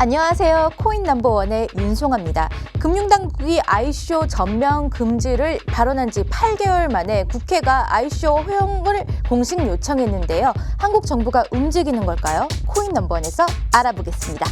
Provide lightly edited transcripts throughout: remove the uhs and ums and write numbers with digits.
안녕하세요. 코인 넘버원의 윤송아입니다. 금융당국이 ICO 전면 금지를 발언한 지 8개월 만에 국회가 ICO 허용을 공식 요청했는데요. 한국 정부가 움직이는 걸까요? 코인 넘버원에서 알아보겠습니다.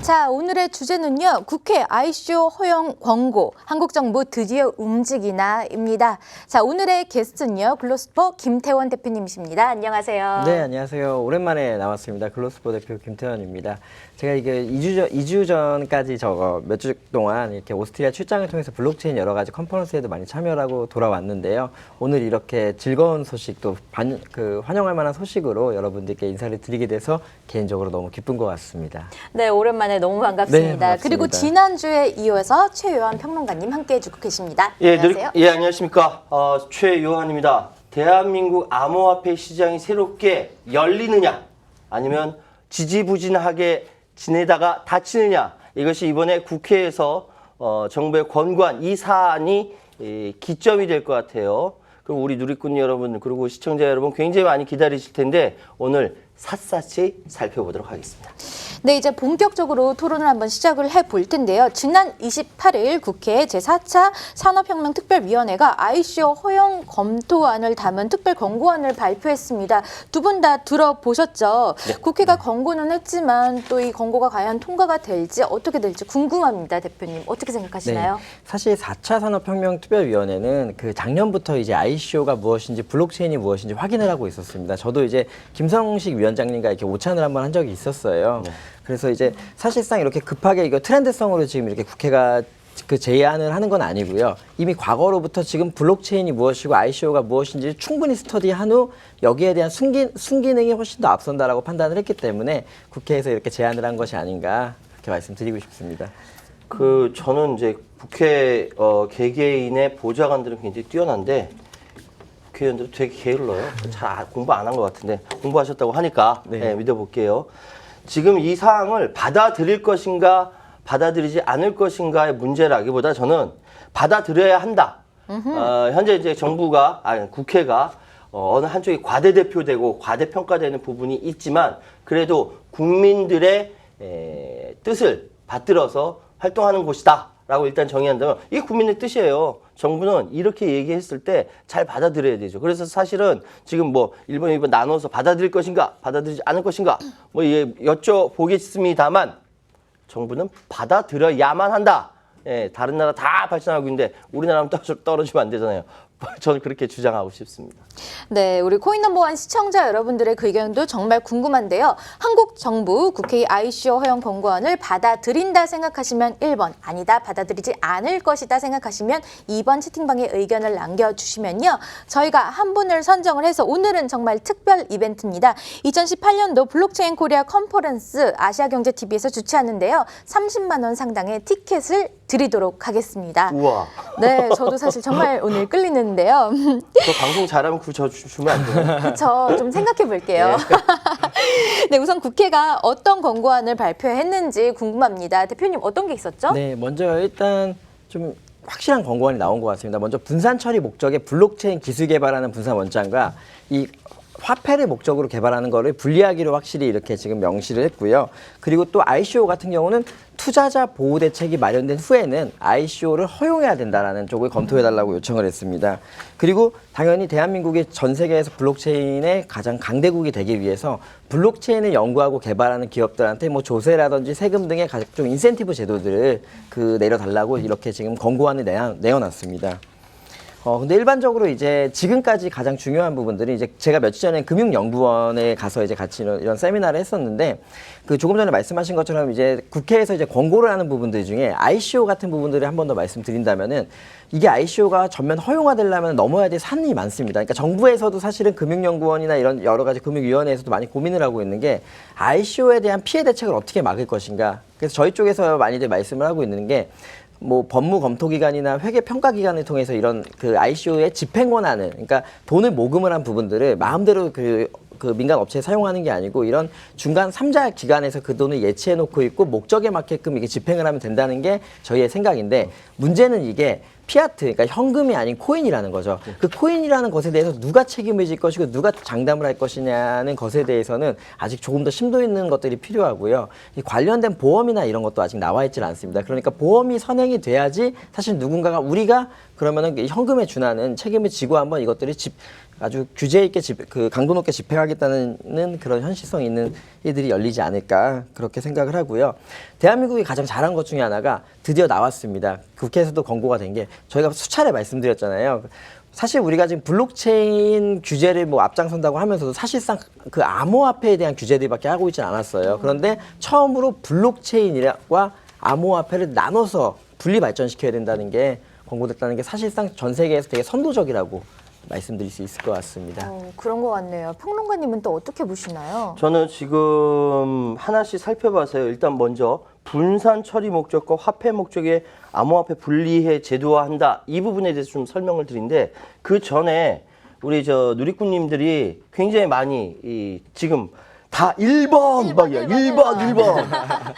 자, 오늘의 주제는요. 국회 ICO 허용 권고, 한국 정부 드디어 움직이나입니다. 자, 오늘의 게스트는요. 글로스포 김태원 대표님이십니다. 안녕하세요. 네, 안녕하세요. 오랜만에 나왔습니다. 글로스포 대표 김태원입니다. 제가 이게 2주 전까지 몇 주 동안 이렇게 오스트리아 출장을 통해서 블록체인 여러 가지 컨퍼런스에도 많이 참여를 하고 돌아왔는데요. 오늘 이렇게 즐거운 소식 또 환영할 만한 소식으로 여러분들께 인사를 드리게 돼서 개인적으로 너무 기쁜 것 같습니다. 네, 오랜만에 너무 반갑습니다. 네, 반갑습니다. 그리고 지난주에 이어서 최요한 평론가님 함께 해주고 계십니다. 안녕하세요. 안녕하십니까. 최요한입니다. 대한민국 암호화폐 시장이 새롭게 열리느냐 아니면 지지부진하게 지내다가 닫히느냐, 이것이 이번에 국회에서 정부의 권고안 이 사안이 기점이 될 것 같아요. 그리고 우리 누리꾼 여러분 그리고 시청자 여러분 굉장히 많이 기다리실 텐데 오늘 샅샅이 살펴보도록 하겠습니다. 네, 이제 본격적으로 토론을 한번 시작을 해볼 텐데요. 지난 28일 국회 제4차 산업혁명특별위원회가 ICO 허용 검토안을 담은 특별 권고안을 발표했습니다. 두 분 다 들어보셨죠? 네. 국회가 권고는 했지만 또 이 권고가 과연 통과가 될지 어떻게 될지 궁금합니다. 대표님, 어떻게 생각하시나요? 네, 사실 4차 산업혁명특별위원회는 작년부터 이제 ICO가 무엇인지 블록체인이 무엇인지 확인을 하고 있었습니다. 저도 이제 김성식 위원장님과 이렇게 오찬을 한번 한 적이 있었어요. 네. 그래서 이제 사실상 이렇게 급하게 이거 트렌드성으로 지금 이렇게 국회가 제안을 하는 건 아니고요. 이미 과거로부터 지금 블록체인이 무엇이고 ICO가 무엇인지 충분히 스터디한 후 여기에 대한 순기능이 훨씬 더 앞선다라고 판단을 했기 때문에 국회에서 이렇게 제안을 한 것이 아닌가 그렇게 말씀드리고 싶습니다. 저는 이제 국회 개개인의 보좌관들은 굉장히 뛰어난데 국회의원들은 되게 게을러요. 잘 공부 안 한 것 같은데 공부하셨다고 하니까 네, 믿어볼게요. 지금 이 사항을 받아들일 것인가 받아들이지 않을 것인가의 문제라기보다 저는 받아들여야 한다. 현재 이제 국회가 어느 한쪽이 과대대표되고 과대평가되는 부분이 있지만 그래도 국민들의 뜻을 받들어서 활동하는 곳이다 라고 일단 정의한다면 이게 국민의 뜻이에요. 정부는 이렇게 얘기했을 때 잘 받아들여야 되죠. 그래서 사실은 지금 1번, 2번 나눠서 받아들일 것인가 받아들이지 않을 것인가 여쭤보겠습니다만 정부는 받아들여야만 한다. 다른 나라 다 발전하고 있는데 우리나라는 떨어지면 안 되잖아요. 저는 그렇게 주장하고 싶습니다. 네, 우리 코인 넘버원 시청자 여러분들의 그 의견도 정말 궁금한데요. 한국 정부 국회의 ICO 허용 권고안을 받아들인다 생각하시면 1번, 아니다 받아들이지 않을 것이다 생각하시면 2번 채팅방에 의견을 남겨주시면요. 저희가 한 분을 선정을 해서 오늘은 정말 특별 이벤트입니다. 2018년도 블록체인 코리아 컨퍼런스 아시아경제TV에서 주최하는데요. 30만 원 상당의 티켓을 드리도록 하겠습니다. 우와. 네, 저도 사실 정말 오늘 끌리는데요. 저 방송 잘하면 저 주면 안 돼요? 그렇죠. 좀 생각해 볼게요. 네, 우선 국회가 어떤 권고안을 발표했는지 궁금합니다. 대표님 어떤 게 있었죠? 네, 먼저 일단 좀 확실한 권고안이 나온 것 같습니다. 먼저 분산 처리 목적의 블록체인 기술 개발하는 분산 원장과 이 화폐를 목적으로 개발하는 거를 분리하기로 확실히 이렇게 지금 명시를 했고요. 그리고 또 ICO 같은 경우는 투자자 보호 대책이 마련된 후에는 ICO를 허용해야 된다라는 쪽을 검토해달라고 요청을 했습니다. 그리고 당연히 대한민국이 전 세계에서 블록체인의 가장 강대국이 되기 위해서 블록체인을 연구하고 개발하는 기업들한테 조세라든지 세금 등의 각종 인센티브 제도들을 내려달라고 이렇게 지금 권고안을 내어놨습니다. 근데 일반적으로 이제 지금까지 가장 중요한 부분들이 이제 제가 며칠 전에 금융연구원에 가서 이제 같이 이런 세미나를 했었는데 그 조금 전에 말씀하신 것처럼 이제 국회에서 이제 권고를 하는 부분들 중에 ICO 같은 부분들을 한 번 더 말씀드린다면은 이게 ICO가 전면 허용화되려면 넘어야 될 산이 많습니다. 그러니까 정부에서도 사실은 금융연구원이나 이런 여러 가지 금융위원회에서도 많이 고민을 하고 있는 게 ICO에 대한 피해 대책을 어떻게 막을 것인가. 그래서 저희 쪽에서 많이들 말씀을 하고 있는 게 뭐 법무검토기관이나 회계평가기관을 통해서 이런 그 ICO의 집행 권한을, 그러니까 돈을 모금을 한 부분들을 마음대로 그 민간 업체에 사용하는 게 아니고 이런 중간 3자 기관에서 그 돈을 예치해 놓고 있고 목적에 맞게끔 이게 집행을 하면 된다는 게 저희의 생각인데, 문제는 이게 피아트, 그러니까 현금이 아닌 코인이라는 거죠. 그 코인이라는 것에 대해서 누가 책임을 질 것이고 누가 장담을 할 것이냐는 것에 대해서는 아직 조금 더 심도 있는 것들이 필요하고요. 이 관련된 보험이나 이런 것도 아직 나와 있질 않습니다. 그러니까 보험이 선행이 돼야지 사실 누군가가 우리가 그러면은 현금에 준하는 책임을 지고 한번 이것들이 아주 규제 있게 그 강도 높게 집행하겠다는 그런 현실성 있는 일들이 열리지 않을까 그렇게 생각을 하고요. 대한민국이 가장 잘한 것 중에 하나가 드디어 나왔습니다. 국회에서도 권고가 된 게 저희가 수차례 말씀드렸잖아요. 사실 우리가 지금 블록체인 규제를 뭐 앞장선다고 하면서도 사실상 그 암호화폐에 대한 규제들밖에 하고 있지 않았어요. 그런데 처음으로 블록체인과 암호화폐를 나눠서 분리 발전시켜야 된다는 게 권고됐다는 게 사실상 전 세계에서 되게 선도적이라고 말씀드릴 수 있을 것 같습니다. 그런 것 같네요. 평론가님은 또 어떻게 보시나요? 저는 지금 하나씩 살펴봐서요. 일단 먼저 분산 처리 목적과 화폐 목적의 암호화폐 분리해 제도화한다. 이 부분에 대해서 좀 설명을 드린데, 그 전에 우리 저 누리꾼님들이 굉장히 많이 지금 다 1번, 1번.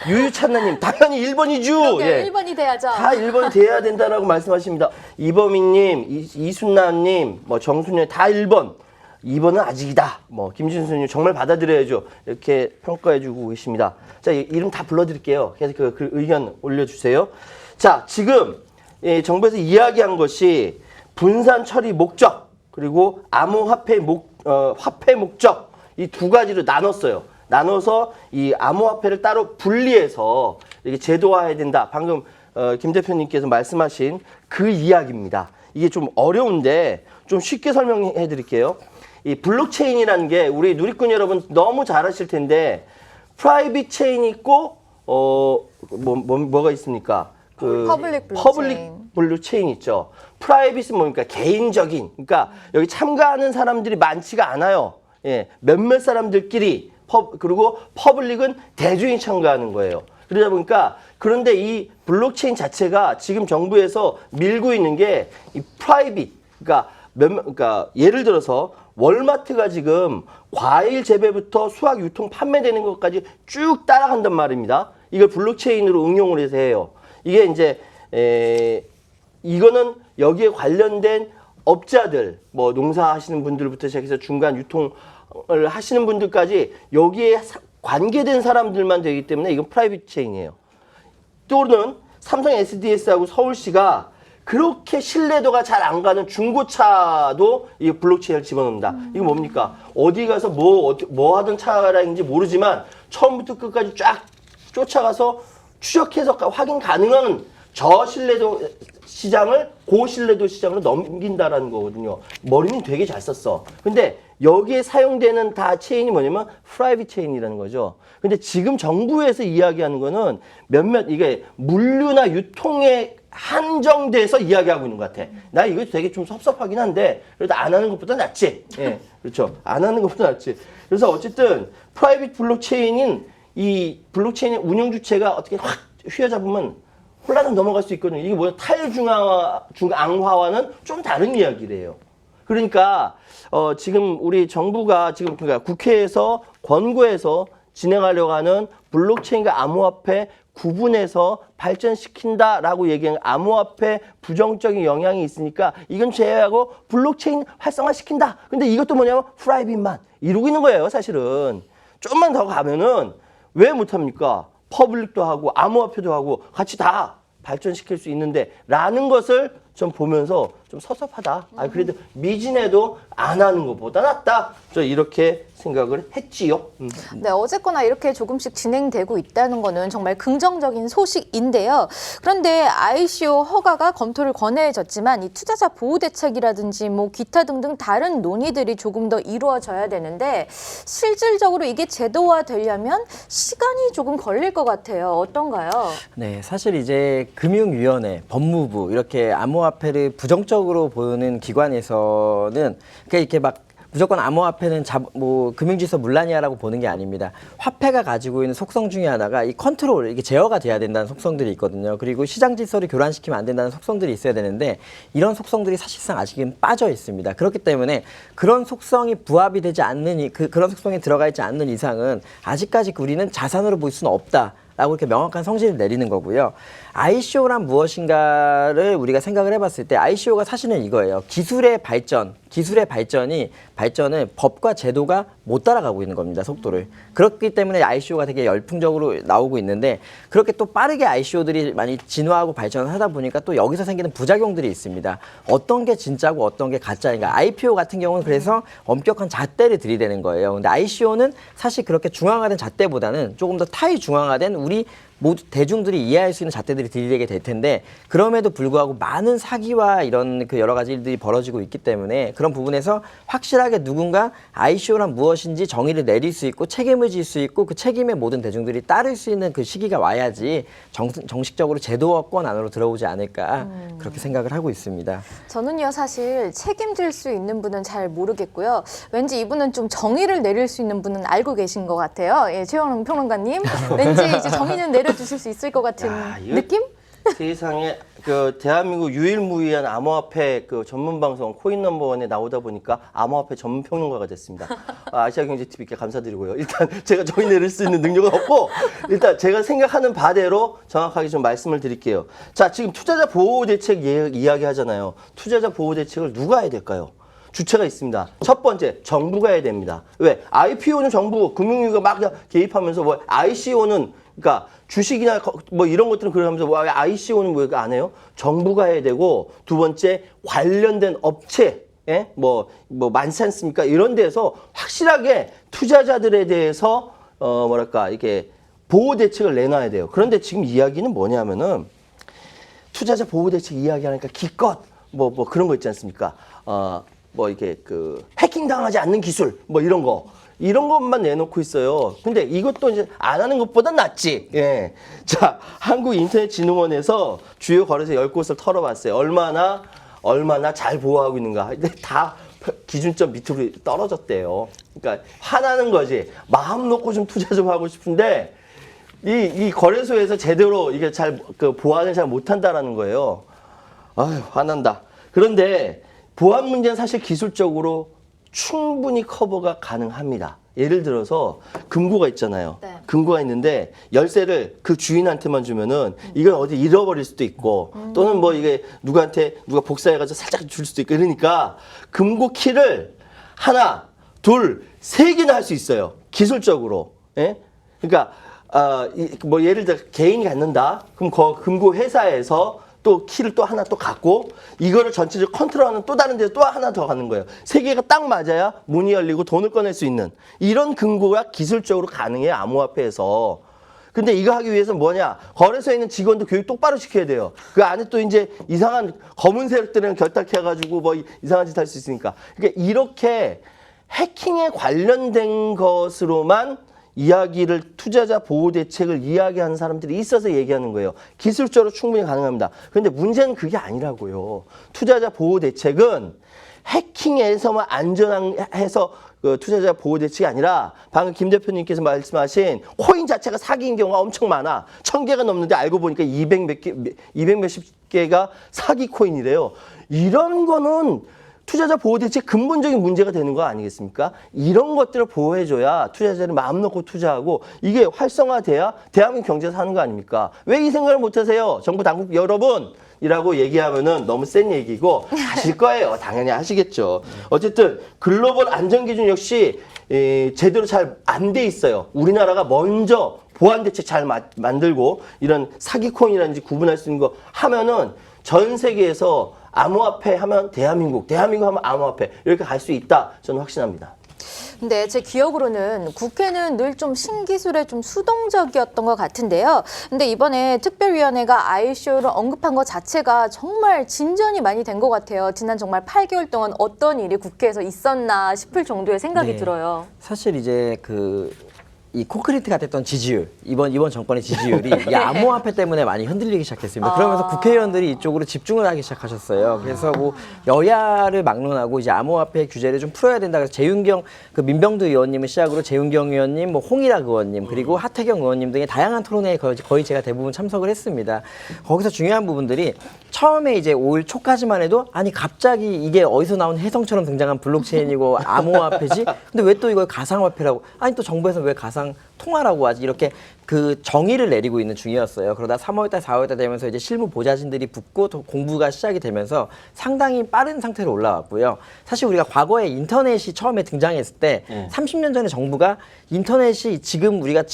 유유찬나님, 당연히 1번이죠. 예. 1번이 돼야죠. 다 1번이 돼야 된다라고 말씀하십니다. 이범희님, 이순나님, 뭐 정순현 다 1번. 2번은 아직이다. 뭐 김진수님 정말 받아들여야죠. 이렇게 평가해주고 계십니다. 자, 이름 다 불러드릴게요. 계속 그 의견 올려주세요. 자, 지금 정부에서 이야기한 것이 분산 처리 목적 그리고 암호화폐 화폐 목적, 이 두 가지로 나눴어요. 나눠서 이 암호화폐를 따로 분리해서 이렇게 제도화해야 된다. 방금 김 대표님께서 말씀하신 그 이야기입니다. 이게 좀 어려운데 좀 쉽게 설명해 드릴게요. 이 블록체인이라는 게 우리 누리꾼 여러분 너무 잘 아실 텐데, 프라이빗 체인이 있고 뭐가 있습니까? 그 퍼블릭 블록체인 있죠. 프라이빗은 뭡니까? 개인적인. 그러니까 여기 참가하는 사람들이 많지가 않아요. 예, 몇몇 사람들끼리. 그리고 퍼블릭은 대중이 참가하는 거예요. 그러다 보니까, 그런데 이 블록체인 자체가 지금 정부에서 밀고 있는 게 이 프라이빗. 그러니까 예를 들어서 월마트가 지금 과일 재배부터 수확, 유통, 판매되는 것까지 쭉 따라간단 말입니다. 이걸 블록체인으로 응용을 해서 해요. 이게 이제 이거는 여기에 관련된 업자들, 뭐 농사하시는 분들부터 시작해서 중간 유통을 하시는 분들까지 여기에 관계된 사람들만 되기 때문에 이건 프라이빗 체인이에요. 또는 삼성 SDS하고 서울시가 그렇게 신뢰도가 잘 안 가는 중고차도 이 블록체인을 집어넣는다. 이거 뭡니까? 어디 가서 뭐 하던 차량인지 모르지만 처음부터 끝까지 쫙 쫓아가서 추적해서 확인 가능한 저신뢰도 시장을 고신뢰도 시장으로 넘긴다라는 거거든요. 머리는 되게 잘 썼어. 근데 여기에 사용되는 다 체인이 뭐냐면 프라이빗 체인이라는 거죠. 근데 지금 정부에서 이야기하는 거는 이게 물류나 유통에 한정돼서 이야기하고 있는 것 같아. 나 이거 되게 좀 섭섭하긴 한데 그래도 안 하는 것보다 낫지. 예, 그렇죠. 안 하는 것보다 낫지. 그래서 어쨌든 프라이빗 블록체인인 이 블록체인의 운영 주체가 어떻게 확 휘어잡으면 혼란은 넘어갈 수 있거든요. 이게 뭐야? 탈중앙화와는 좀 다른 이야기래요. 그러니까 지금 우리 정부가 지금 그러니까 국회에서 권고해서 진행하려고 하는 블록체인과 암호화폐 구분해서 발전시킨다라고 얘기한 암호화폐 부정적인 영향이 있으니까 이건 제외하고 블록체인 활성화시킨다. 근데 이것도 뭐냐면 프라이빗만 이루고 있는 거예요, 사실은. 좀만 더 가면은 왜 못합니까? 퍼블릭도 하고 암호화폐도 하고 같이 다 발전시킬 수 있는데 라는 것을 좀 보면서 좀 섭섭하다. 아, 그래도 미진해도 안 하는 것보다 낫다. 저 이렇게 생각을 했지요. 네, 어쨌거나 이렇게 조금씩 진행되고 있다는 거는 정말 긍정적인 소식인데요. 그런데 ICO 허가가 검토를 권해졌지만 이 투자자 보호 대책이라든지 뭐 기타 등등 다른 논의들이 조금 더 이루어져야 되는데 실질적으로 이게 제도화되려면 시간이 조금 걸릴 것 같아요. 어떤가요? 네, 사실 이제 금융위원회, 법무부 이렇게 암호화폐를 부정적으로 보는 기관에서는 그러니까 이렇게 막 무조건 암호화폐는 금융질서 문란이야라고 보는 게 아닙니다. 화폐가 가지고 있는 속성 중에 하나가 이 컨트롤, 이게 제어가 돼야 된다는 속성들이 있거든요. 그리고 시장 질서를 교란시키면 안 된다는 속성들이 있어야 되는데 이런 속성들이 사실상 아직은 빠져 있습니다. 그렇기 때문에 그런 속성이 부합이 되지 않는 그런 속성이 들어가 있지 않는 이상은 아직까지 우리는 자산으로 볼 수는 없다. 라고 이렇게 명확한 성질을 내리는 거고요. ICO란 무엇인가를 우리가 생각을 해봤을 때 ICO가 사실은 이거예요. 기술의 발전은 법과 제도가 못 따라가고 있는 겁니다. 속도를. 그렇기 때문에 ICO가 되게 열풍적으로 나오고 있는데 그렇게 또 빠르게 ICO들이 많이 진화하고 발전을 하다 보니까 또 여기서 생기는 부작용들이 있습니다. 어떤 게 진짜고 어떤 게 가짜인가. IPO 같은 경우는 그래서 엄격한 잣대를 들이대는 거예요. 근데 ICO는 사실 그렇게 중앙화된 잣대보다는 조금 더 타이중앙화된 우리 모두 대중들이 이해할 수 있는 잣대들이 들이대게 될 텐데 그럼에도 불구하고 많은 사기와 이런 그 여러 가지 일들이 벌어지고 있기 때문에 그런 부분에서 확실하게 누군가 ICO란 무엇인지 정의를 내릴 수 있고 책임을 질 수 있고 그 책임에 모든 대중들이 따를 수 있는 그 시기가 와야지 정식적으로 제도권 안으로 들어오지 않을까 그렇게 생각을 하고 있습니다. 저는요 사실 책임질 수 있는 분은 잘 모르겠고요. 왠지 이분은 좀 정의를 내릴 수 있는 분은 알고 계신 것 같아요. 예, 최영록 평론가님. 왠지 이제 정의는 내려주실 수 있을 것 같은 느낌? 세상에 그 대한민국 유일무이한 암호화폐 그 전문 방송 코인 넘버원에 나오다 보니까 암호화폐 전문 평론가가 됐습니다. 아시아경제TV께 감사드리고요. 일단 제가 정의 내릴 수 있는 능력은 없고 일단 제가 생각하는 바대로 정확하게 좀 말씀을 드릴게요. 자, 지금 투자자 보호 대책 이야기 하잖아요. 투자자 보호 대책을 누가 해야 될까요? 주체가 있습니다. 첫 번째, 정부가 해야 됩니다. 왜? IPO는 정부, 금융위가 막 개입하면서 뭐 ICO는 그러니까 주식이나 뭐 이런 것들은 그러면서 왜 ICO는 왜 안 해요? 정부가 해야 되고 두 번째 관련된 업체 뭐 많지 않습니까? 이런 데서 확실하게 투자자들에 대해서 뭐랄까 이렇게 보호 대책을 내놔야 돼요. 그런데 지금 이야기는 뭐냐면은 투자자 보호 대책 이야기하니까 기껏 뭐 그런 거 있지 않습니까? 뭐 이게 그 해킹 당하지 않는 기술 뭐 이런 것만 내놓고 있어요. 근데 이것도 이제 안 하는 것보다 낫지. 예. 자, 한국인터넷진흥원에서 주요 거래소 10곳을 털어봤어요. 얼마나 잘 보호하고 있는가. 근데 다 기준점 밑으로 떨어졌대요. 그러니까 화나는 거지. 마음 놓고 좀 투자 좀 하고 싶은데 이 거래소에서 제대로 이게 보안을 잘 못한다라는 거예요. 아유, 화난다. 그런데 보안 문제는 사실 기술적으로 충분히 커버가 가능합니다. 예를 들어서 금고가 있잖아요. 네. 금고가 있는데 열쇠를 그 주인한테만 주면은 이건 어디 잃어버릴 수도 있고 또는 뭐 이게 누가 복사해가지고 살짝 줄 수도 있고 이러니까 금고 키를 하나, 둘, 세 개나 할 수 있어요. 기술적으로. 예? 그러니까 뭐 예를 들어 개인이 갖는다. 그럼 금고 회사에서 또 키를 또 하나 또 갖고 이거를 전체적으로 컨트롤하는 또 다른 데서 또 하나 더 가는 거예요. 세 개가 딱 맞아야 문이 열리고 돈을 꺼낼 수 있는 이런 금고가 기술적으로 가능해요. 암호화폐에서. 근데 이거 하기 위해서 뭐냐? 거래소에 있는 직원도 교육 똑바로 시켜야 돼요. 그 안에 또 이제 이상한 검은 세력들이랑 결탁해가지고 뭐 이상한 짓 할 수 있으니까. 그러니까 이렇게 해킹에 관련된 것으로만 이야기를 투자자 보호 대책을 이야기하는 사람들이 있어서 얘기하는 거예요. 기술적으로 충분히 가능합니다. 그런데 문제는 그게 아니라고요. 투자자 보호 대책은 해킹에서만 안전해서 투자자 보호 대책이 아니라 방금 김 대표님께서 말씀하신 코인 자체가 사기인 경우가 엄청 많아. 1000개가 넘는데 알고 보니까 200몇십 개가 사기 코인이래요. 이런 거는 투자자 보호 대책 근본적인 문제가 되는 거 아니겠습니까? 이런 것들을 보호해줘야 투자자를 마음 놓고 투자하고 이게 활성화돼야 대한민국 경제에서 사는 거 아닙니까? 왜 이 생각을 못하세요? 정부 당국 여러분! 이라고 얘기하면은 너무 센 얘기고 하실 거예요. 당연히 하시겠죠. 어쨌든 글로벌 안전기준 역시 제대로 잘 안 돼 있어요. 우리나라가 먼저 보안 대책 잘 만들고 이런 사기코인이라든지 구분할 수 있는 거 하면은 전 세계에서 암호화폐 하면 대한민국, 대한민국 하면 암호화폐 이렇게 갈 수 있다. 저는 확신합니다. 근데 제 기억으로는 국회는 늘 좀 신기술에 좀 수동적이었던 것 같은데요. 근데 이번에 특별위원회가 ICO를 언급한 것 자체가 정말 진전이 많이 된 것 같아요. 지난 정말 8개월 동안 어떤 일이 국회에서 있었나 싶을 정도의 생각이 네. 들어요. 사실 이제 이 콘크리트가 됐던 지지율, 이번 정권의 지지율이 이 암호화폐 때문에 많이 흔들리기 시작했습니다. 그러면서 국회의원들이 이쪽으로 집중을 하기 시작하셨어요. 그래서 뭐 여야를 막론하고 이제 암호화폐 규제를 좀 풀어야 된다. 그래서 재윤경 민병두 의원님을 시작으로 재윤경 의원님, 뭐 홍일학 의원님, 그리고 하태경 의원님 등의 다양한 토론회에 거의 제가 대부분 참석을 했습니다. 거기서 중요한 부분들이 처음에 이제 5일 초까지만 해도 아니 갑자기 이게 어디서 나온 혜성처럼 등장한 블록체인이고 암호화폐지? 근데 왜 또 이걸 가상화폐라고? 아니 또 정부에서 왜 가상 통화라고 하지? 이렇게 그 정의를 내리고 있는 중이었어요. 그러다 3월달, 4월달 되면서 이제 실무 보좌진들이 붙고 또 공부가 시작이 되면서 상당히 빠른 상태로 올라왔고요. 사실 우리가 과거에 인터넷이 처음에 등장했을 때 30년 전에 정부가 인터넷이 지금 우리가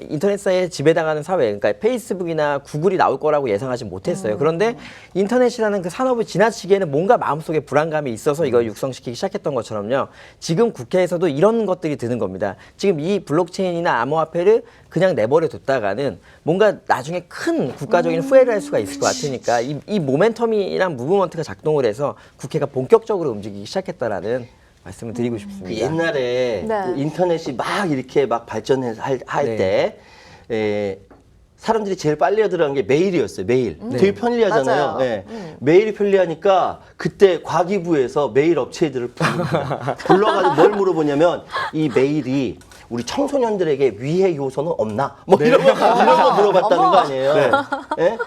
인터넷사에 지배당하는 사회, 그러니까 페이스북이나 구글이 나올 거라고 예상하지 못했어요. 그런데 인터넷이라는 그 산업을 지나치기에는 뭔가 마음속에 불안감이 있어서 이걸 육성시키기 시작했던 것처럼요. 지금 국회에서도 이런 것들이 드는 겁니다. 지금 이 블록체인이나 암호화폐를 그냥 내버려 뒀다가는 뭔가 나중에 큰 국가적인 후회를 할 수가 있을 것 같으니까 이 모멘텀이랑 무브먼트가 작동을 해서 국회가 본격적으로 움직이기 시작했다라는 말씀을 드리고 싶습니다. 그 옛날에 네. 그 인터넷이 막 이렇게 막 발전할 때 사람들이 제일 빨리 들어간 게 메일이었어요. 메일. 되게 편리하잖아요. 맞아요. 네. 메일이 편리하니까 그때 과기부에서 메일 업체들을 불러가지고 뭘 물어보냐면 이 메일이 우리 청소년들에게 위해 요소는 없나? 뭐 이런 거 물어봤다는 거 아니에요. 네?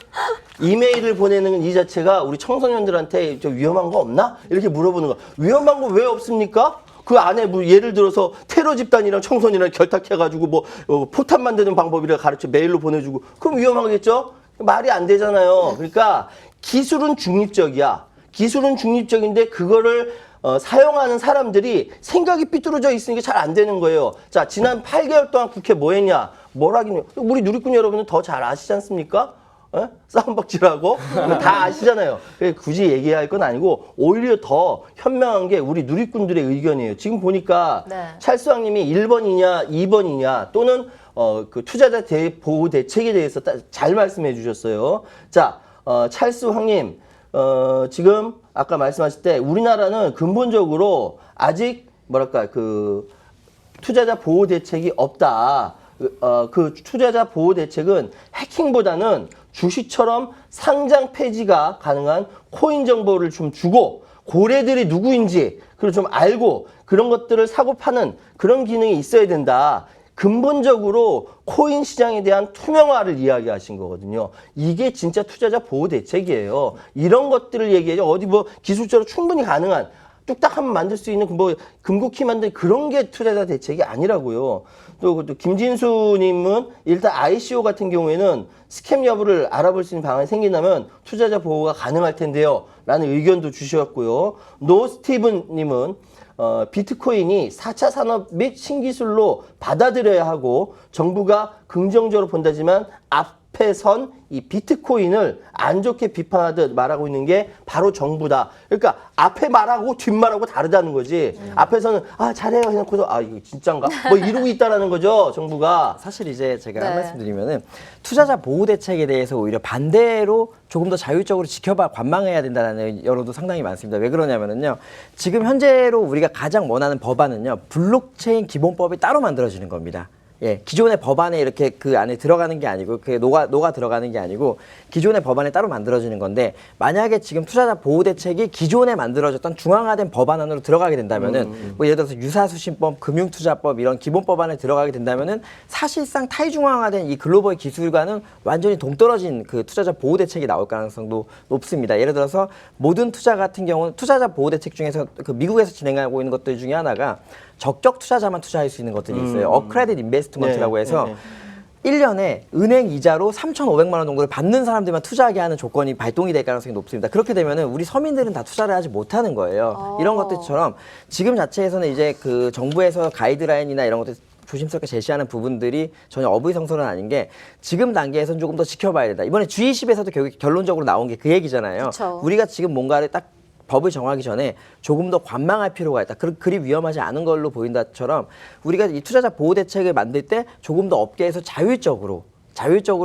이메일을 보내는 이 자체가 우리 청소년들한테 좀 위험한 거 없나? 이렇게 물어보는 거. 위험한 거 왜 없습니까? 그 안에 뭐 예를 들어서 테러 집단이랑 청소년이랑 결탁해가지고 뭐 포탄 만드는 방법이라 가르쳐 메일로 보내주고 그럼 위험하겠죠? 말이 안 되잖아요. 그러니까 기술은 중립적이야. 기술은 중립적인데 그거를 사용하는 사람들이 생각이 삐뚤어져 있으니까 잘 안 되는 거예요. 자, 지난 8개월 동안 국회 뭐 했냐? 뭘 하긴, 우리 누리꾼 여러분은 더 잘 아시지 않습니까? 싸움박질하고 다 아시잖아요. 굳이 얘기할 건 아니고 오히려 더 현명한 게 우리 누리꾼들의 의견이에요. 지금 보니까 찰수왕님이 1번이냐 2번이냐 또는 그 투자자 보호 대책에 대해서 잘 말씀해 주셨어요. 자, 찰수왕님 지금 아까 말씀하실 때 우리나라는 근본적으로 아직 뭐랄까 그 투자자 보호 대책이 없다. 그 투자자 보호 대책은 해킹보다는 주식처럼 상장 폐지가 가능한 코인 정보를 좀 주고 고래들이 누구인지 그걸 좀 알고 그런 것들을 사고 파는 그런 기능이 있어야 된다. 근본적으로 코인 시장에 대한 투명화를 이야기하신 거거든요. 이게 진짜 투자자 보호 대책이에요. 이런 것들을 얘기해요. 어디 뭐 기술적으로 충분히 가능한 뚝딱 하면 만들 수 있는 뭐 금고키 만든 그런 게 투자자 대책이 아니라고요. 또 김진수님은 일단 ICO 같은 경우에는 스캠 여부를 알아볼 수 있는 방안이 생긴다면 투자자 보호가 가능할 텐데요. 라는 의견도 주셨고요. 노 스티븐님은 비트코인이 4차 산업 및 신기술로 받아들여야 하고 정부가 긍정적으로 본다지만 앞에선 이 비트코인을 안 좋게 비판하듯 말하고 있는 게 바로 정부다. 그러니까 앞에 말하고 뒷말하고 다르다는 거지. 앞에서는 잘해요 해놓고서 이거 진짠가? 뭐 이러고 있다라는 거죠 정부가. 사실 이제 제가 한 말씀 드리면은 투자자 보호 대책에 대해서 오히려 반대로 조금 더 자율적으로 지켜봐 관망해야 된다는 여론도 상당히 많습니다. 왜 그러냐면은요. 지금 현재로 우리가 가장 원하는 법안은요. 블록체인 기본법이 따로 만들어지는 겁니다. 예, 기존의 법안에 이렇게 그 안에 들어가는 게 아니고 그게 녹아 들어가는 게 아니고 기존의 법안에 따로 만들어지는 건데 만약에 지금 투자자 보호 대책이 기존에 만들어졌던 중앙화된 법안 안으로 들어가게 된다면은 뭐 예를 들어서 유사수신법, 금융투자법 이런 기본 법안에 들어가게 된다면은 사실상 타이중앙화된 이 글로벌 기술과는 완전히 동떨어진 그 투자자 보호 대책이 나올 가능성도 높습니다. 예를 들어서 모든 투자 같은 경우는 투자자 보호 대책 중에서 그 미국에서 진행하고 있는 것들 중에 하나가 적격 투자자만 투자할 수 있는 것들이 있어요. 어크레딧 인베스트먼트라고 해서 1년에 은행 이자로 3,500만 원 정도를 받는 사람들만 투자하게 하는 조건이 발동이 될 가능성이 높습니다. 그렇게 되면은 우리 서민들은 다 투자를 하지 못하는 거예요. 이런 것들처럼 지금 자체에서는 이제 그 정부에서 가이드라인이나 이런 것들 조심스럽게 제시하는 부분들이 전혀 어불성설은 아닌 게 지금 단계에서는 조금 더 지켜봐야 된다. 이번에 G20에서도 결론적으로 나온 게 그 얘기잖아요. 그쵸. 우리가 지금 뭔가를 딱 법을 정하기 전에 조금 더 관망할 필요가 있다. 그리 위험하지 않은 걸로 보인다처럼 우리가 이 투자자 보호 대책을 만들 때 조금 더 업계에서 자율적으로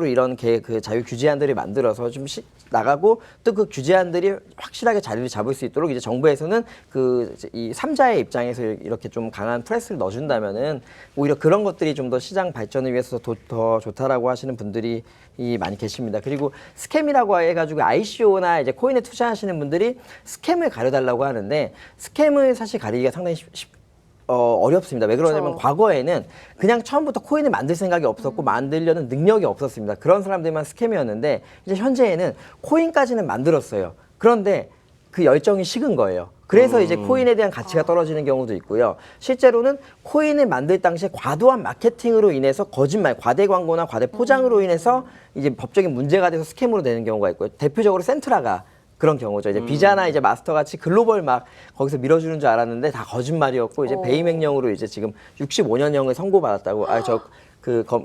이런 그 자유 규제안들을 만들어서 좀 나가고 또 그 규제안들이 확실하게 자리를 잡을 수 있도록 이제 정부에서는 이 3자의 입장에서 이렇게 좀 강한 프레스를 넣어준다면은 오히려 그런 것들이 좀 더 시장 발전을 위해서 더 좋다라고 하시는 분들이 많이 계십니다. 그리고 스캠이라고 해가지고 ICO나 이제 코인에 투자하시는 분들이 스캠을 가려달라고 하는데 스캠을 사실 가리기가 상당히 어렵습니다. 왜 그러냐면 그렇죠. 과거에는 그냥 처음부터 코인을 만들 생각이 없었고 만들려는 능력이 없었습니다. 그런 사람들만 스캠이었는데 이제 현재에는 코인까지는 만들었어요. 그런데 그 열정이 식은 거예요. 그래서 이제 코인에 대한 가치가 떨어지는 경우도 있고요. 실제로는 코인을 만들 당시에 과도한 마케팅으로 인해서 거짓말, 과대 광고나 과대 포장으로 인해서 이제 법적인 문제가 돼서 스캠으로 되는 경우가 있고요. 대표적으로 센트라가 그런 경우죠. 이제 비자나 이제 마스터 같이 글로벌 막 거기서 밀어주는 줄 알았는데 다 거짓말이었고 이제 배임 횡령으로 이제 지금 65년형을 선고받았다고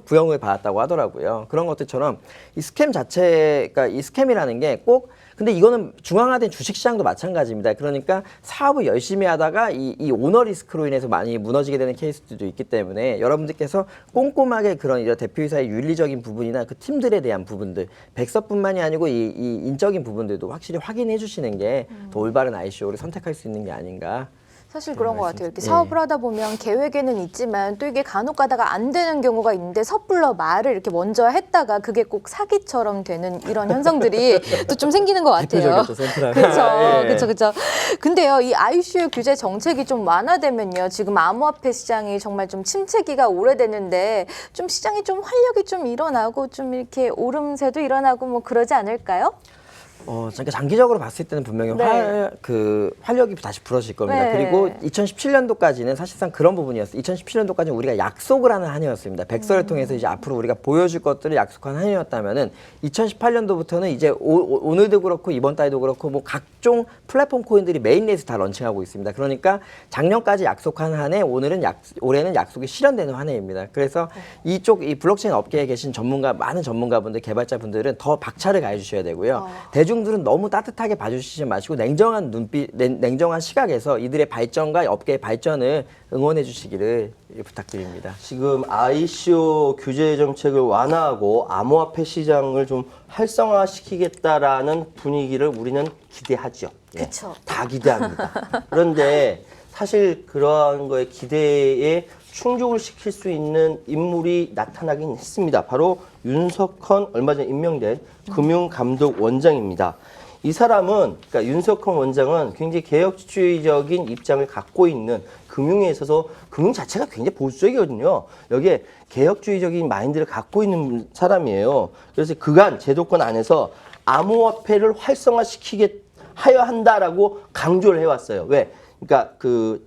구형을 받았다고 하더라고요. 그런 것들처럼 이 스캠 자체가 이 스캠이라는 게 꼭 근데 이거는 중앙화된 주식시장도 마찬가지입니다. 그러니까 사업을 열심히 하다가 이 오너 리스크로 인해서 많이 무너지게 되는 케이스들도 있기 때문에 여러분들께서 꼼꼼하게 그런 이런 대표이사의 윤리적인 부분이나 그 팀들에 대한 부분들, 백서뿐만이 아니고 이 인적인 부분들도 확실히 확인해 주시는 게 더 올바른 ICO를 선택할 수 있는 게 아닌가. 사실 그런 것 같아요. 이렇게 예. 사업을 하다 보면 계획에는 있지만 또 이게 간혹 가다가 안 되는 경우가 있는데 섣불러 말을 이렇게 먼저 했다가 그게 꼭 사기처럼 되는 이런 현상들이 또 좀 생기는 것 같아요. 대표적이었죠, 센트라. 그렇죠, 예. 그렇죠. 근데요, 이 ICO 규제 정책이 좀 완화되면요, 지금 암호화폐 시장이 정말 좀 침체기가 오래됐는데 좀 시장이 좀 활력이 좀 일어나고 좀 이렇게 오름세도 일어나고 뭐 그러지 않을까요? 그러니까 장기적으로 봤을 때는 분명히 네. 활력이 다시 불어질 겁니다. 네. 그리고 2017년도까지는 사실상 그런 부분이었어요. 2017년도까지는 우리가 약속을 하는 한 해였습니다. 백서를 통해서 이제 앞으로 우리가 보여줄 것들을 약속한 한 해였다면은 2018년도부터는 이제 오늘도 그렇고 이번 달도 그렇고 뭐 각종 플랫폼 코인들이 메인넷을 다 런칭하고 있습니다. 그러니까 작년까지 약속한 한 해, 올해는 약속이 실현되는 한 해입니다. 그래서 이 블록체인 업계에 계신 많은 전문가분들, 개발자분들은 더 박차를 가해 주셔야 되고요. 대중들은 너무 따뜻하게 봐주시지 마시고 냉정한 냉정한 시각에서 이들의 발전과 업계의 발전을 응원해 주시기를 부탁드립니다. 지금 ICO 규제 정책을 완화하고 암호화폐 시장을 좀 활성화시키겠다라는 분위기를 우리는 기대하죠. 예, 그쵸. 다 기대합니다. 그런데 사실 그러한 거에 기대에 충족을 시킬 수 있는 인물이 나타나긴 했습니다. 바로 윤석헌 얼마 전에 임명된 금융감독원장입니다. 이 사람은, 그러니까 윤석헌 원장은 굉장히 개혁주의적인 입장을 갖고 있는 금융에 있어서 금융 자체가 굉장히 보수적이거든요. 여기에 개혁주의적인 마인드를 갖고 있는 사람이에요. 그래서 그간 제도권 안에서 암호화폐를 활성화시키게 하여야 한다라고 강조를 해왔어요. 왜? 그러니까 그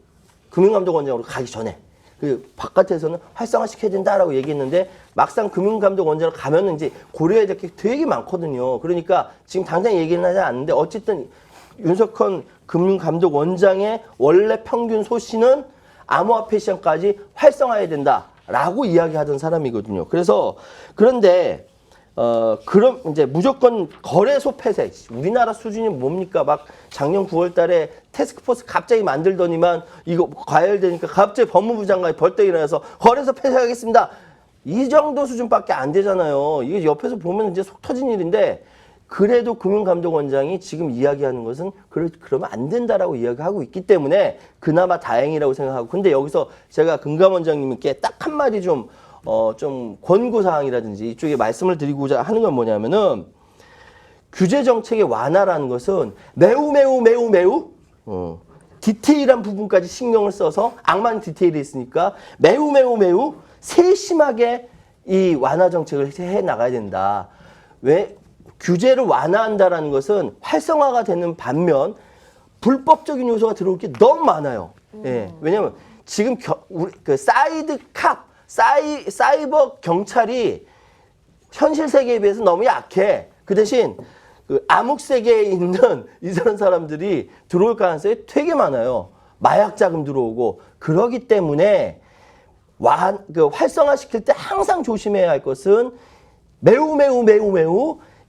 금융감독원장으로 가기 전에. 그 바깥에서는 활성화시켜야 된다라고 얘기했는데 막상 금융감독원장으로 가면은 이제 고려해야 될 게 되게 많거든요. 그러니까 지금 당장 얘기는 하지 않는데 어쨌든 윤석헌 금융감독원장의 원래 평균 소신은 암호화폐 시장까지 활성화해야 된다라고 이야기하던 사람이거든요. 그런데 그럼 이제 무조건 거래소 폐쇄. 우리나라 수준이 뭡니까? 막 작년 9월 달에 태스크포스 갑자기 만들더니만 이거 과열되니까 갑자기 법무부 장관이 벌떡 일어나서 거래소 폐쇄하겠습니다. 이 정도 수준밖에 안 되잖아요. 이게 옆에서 보면 이제 속 터진 일인데 그래도 금융감독원장이 지금 이야기하는 것은 그러면 안 된다라고 이야기하고 있기 때문에 그나마 다행이라고 생각하고 근데 여기서 제가 금감원장님께 딱 한마디 좀 권고사항이라든지 이쪽에 말씀을 드리고자 하는 건 뭐냐면은 규제 정책의 완화라는 것은 매우 디테일한 부분까지 신경을 써서 악만 디테일이 있으니까 매우 세심하게 이 완화 정책을 해 나가야 된다. 왜? 규제를 완화한다라는 것은 활성화가 되는 반면 불법적인 요소가 들어올 게 너무 많아요. 예. 왜냐면 지금 사이버 경찰이 현실 세계에 비해서 너무 약해. 그 대신 그 암흑 세계에 있는 이런 사람들이 들어올 가능성이 되게 많아요. 마약 자금 들어오고 그러기 때문에 활성화시킬 때 항상 조심해야 할 것은 매우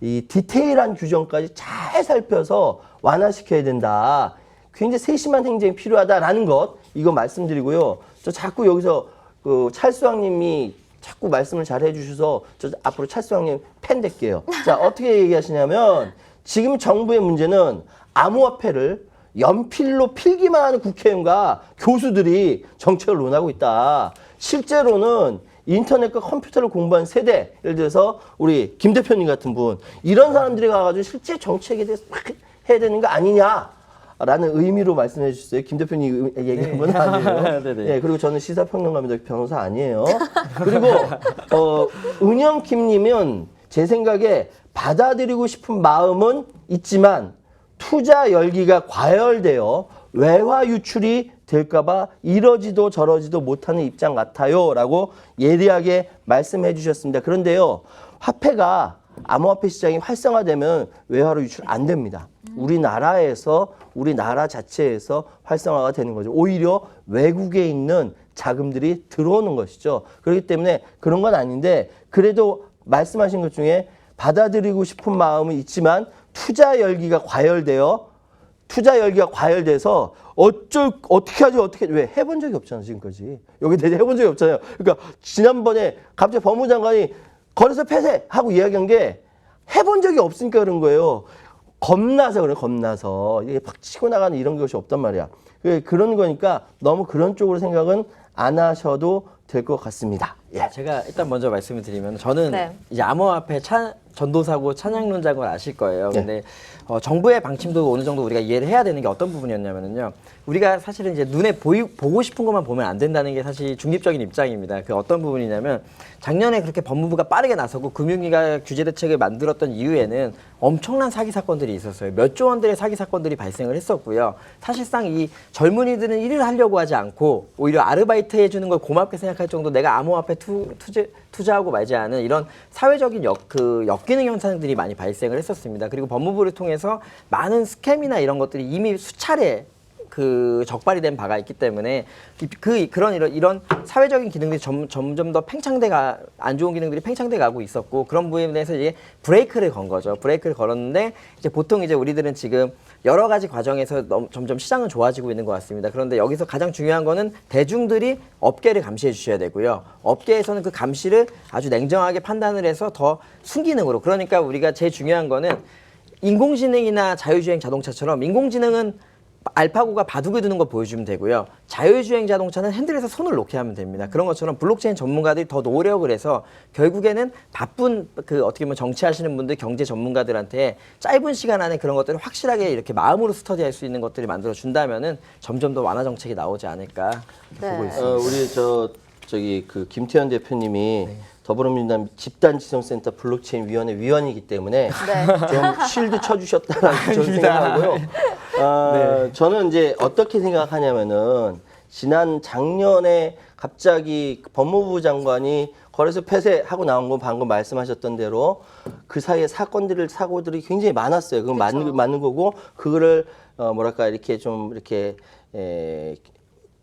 이 디테일한 규정까지 잘 살펴서 완화시켜야 된다. 굉장히 세심한 행정이 필요하다라는 것, 이거 말씀드리고요. 저 자꾸 여기서 찰수왕님이 자꾸 말씀을 잘 해주셔서 저 앞으로 찰수왕님 팬 될게요. 자, 어떻게 얘기하시냐면 지금 정부의 문제는 암호화폐를 연필로 필기만 하는 국회의원과 교수들이 정책을 논하고 있다. 실제로는 인터넷과 컴퓨터를 공부한 세대, 예를 들어서 우리 김 대표님 같은 분, 이런 사람들이 가가지고 실제 정책에 대해서 막 해야 되는 거 아니냐라는 의미로 말씀해 주셨어요. 김 대표님 얘기한 건 아니에요. 네, 그리고 저는 시사평론가입니다. 변호사 아니에요. 그리고 은영킴님은 제 생각에 받아들이고 싶은 마음은 있지만 투자 열기가 과열되어 외화 유출이 될까봐 이러지도 저러지도 못하는 입장 같아요 라고 예리하게 말씀해 주셨습니다. 그런데요, 화폐가 암호화폐 시장이 활성화되면 외화로 유출 안 됩니다. 우리나라 자체에서 활성화가 되는 거죠. 오히려 외국에 있는 자금들이 들어오는 것이죠. 그렇기 때문에 그런 건 아닌데, 그래도 말씀하신 것 중에 받아들이고 싶은 마음은 있지만 투자 열기가 과열돼서 어떻게 하죠? 왜? 해본 적이 없잖아, 지금까지. 여기 대체 해본 적이 없잖아요. 그러니까 지난번에 갑자기 법무부 장관이 거래소 폐쇄하고 이야기한 게 해본 적이 없으니까 그런 거예요. 겁나서. 이게 팍 치고 나가는 이런 것이 없단 말이야. 그런 거니까 너무 그런 쪽으로 생각은 안 하셔도 될 것 같습니다. 예. 제가 일단 먼저 말씀을 드리면 저는 네. 이제 암호화폐 전도사고 찬양론자인 걸 아실 거예요. 근데 정부의 방침도 어느 정도 우리가 이해를 해야 되는 게 어떤 부분이었냐면요. 우리가 사실은 이제 눈에 보고 싶은 것만 보면 안 된다는 게 사실 중립적인 입장입니다. 그 어떤 부분이냐면 작년에 그렇게 법무부가 빠르게 나서고 금융위가 규제 대책을 만들었던 이후에는 엄청난 사기 사건들이 있었어요. 몇 조 원들의 사기 사건들이 발생을 했었고요. 사실상 이 젊은이들은 일을 하려고 하지 않고 오히려 아르바이트 해주는 걸 고맙게 생각할 정도 내가 암호화폐 투자하고 말지 않은 이런 사회적인 역기능 현상들이 많이 발생을 했었습니다. 그리고 법무부를 통해서 많은 스캠이나 이런 것들이 이미 수차례 적발이 된 바가 있기 때문에 이런 사회적인 기능들이 점점 더 안 좋은 기능들이 팽창돼 가고 있었고, 그런 부분에 대해서 이제 브레이크를 건 거죠. 브레이크를 걸었는데 이제 보통 이제 우리들은 지금 여러 가지 과정에서 점점 시장은 좋아지고 있는 것 같습니다. 그런데 여기서 가장 중요한 거는 대중들이 업계를 감시해 주셔야 되고요. 업계에서는 그 감시를 아주 냉정하게 판단을 해서 더 순기능으로, 그러니까 우리가 제일 중요한 거는 인공지능이나 자율주행 자동차처럼 인공지능은 알파고가 바둑을 두는 거 보여주면 되고요. 자율주행 자동차는 핸들에서 손을 놓게 하면 됩니다. 그런 것처럼 블록체인 전문가들이 더 노력을 해서 결국에는 바쁜 어떻게 보면 정치하시는 분들, 경제 전문가들한테 짧은 시간 안에 그런 것들을 확실하게 이렇게 마음으로 스터디할 수 있는 것들을 만들어 준다면은 점점 더 완화 정책이 나오지 않을까 보고 있습니다. 우리 김태현 대표님이 더불어민주당 집단지성센터 블록체인 위원회 위원이기 때문에 좀 쉴드 쳐주셨다라고 저는 생각하고요. 저는 이제 어떻게 생각하냐면은 작년에 갑자기 법무부 장관이 거래소 폐쇄하고 나온 건 방금 말씀하셨던 대로 그 사이에 사고들이 굉장히 많았어요. 그건 맞는 거고, 그거를 이렇게 좀 이렇게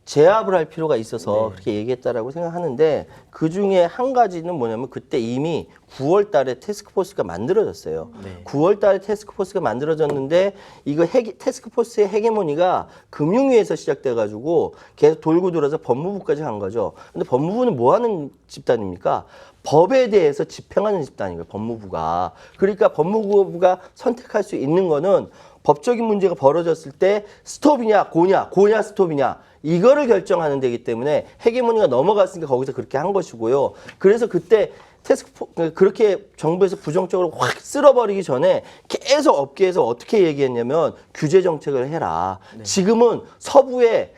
제압을 할 필요가 있어서 그렇게 얘기했다라고 생각하는데, 그 중에 한 가지는 뭐냐면 그때 이미 9월 달에 태스크포스가 만들어졌어요. 9월 달에 태스크포스가 만들어졌는데 이거 태스크포스의 헤게모니가 금융위에서 시작돼가지고 계속 돌고 돌아서 법무부까지 간 거죠. 근데 법무부는 뭐 하는 집단입니까? 법에 대해서 집행하는 집단이에요, 법무부가. 그러니까 법무부가 선택할 수 있는 거는 법적인 문제가 벌어졌을 때 스톱이냐 고냐 스톱이냐, 이거를 결정하는 데이기 때문에 헤게모니가 넘어갔으니까 거기서 그렇게 한 것이고요. 그래서 그때 그렇게 정부에서 부정적으로 확 쓸어버리기 전에 계속 업계에서 어떻게 얘기했냐면 규제 정책을 해라. 지금은 서부의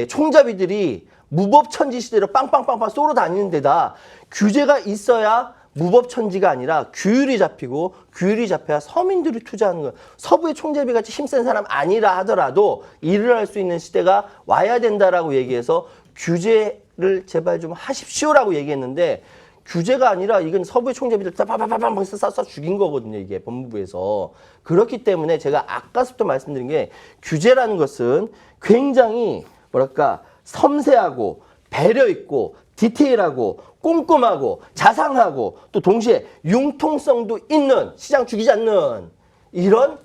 총잡이들이 무법천지 시대로 빵빵빵빵 쏘러 다니는 데다 규제가 있어야 무법천지가 아니라 규율이 잡히고, 규율이 잡혀야 서민들이 투자하는 거예요. 서부의 총재비 같이 힘센 사람 아니라 하더라도 일을 할 수 있는 시대가 와야 된다라고 얘기해서 규제를 제발 좀 하십시오라고 얘기했는데, 규제가 아니라 이건 서부의 총재비들 빠바바바방 쏴 죽인 거거든요, 이게 법무부에서. 그렇기 때문에 제가 아까부터 말씀드린 게, 규제라는 것은 굉장히 섬세하고 배려 있고 디테일하고 꼼꼼하고 자상하고 또 동시에 융통성도 있는 시장 죽이지 않는 이런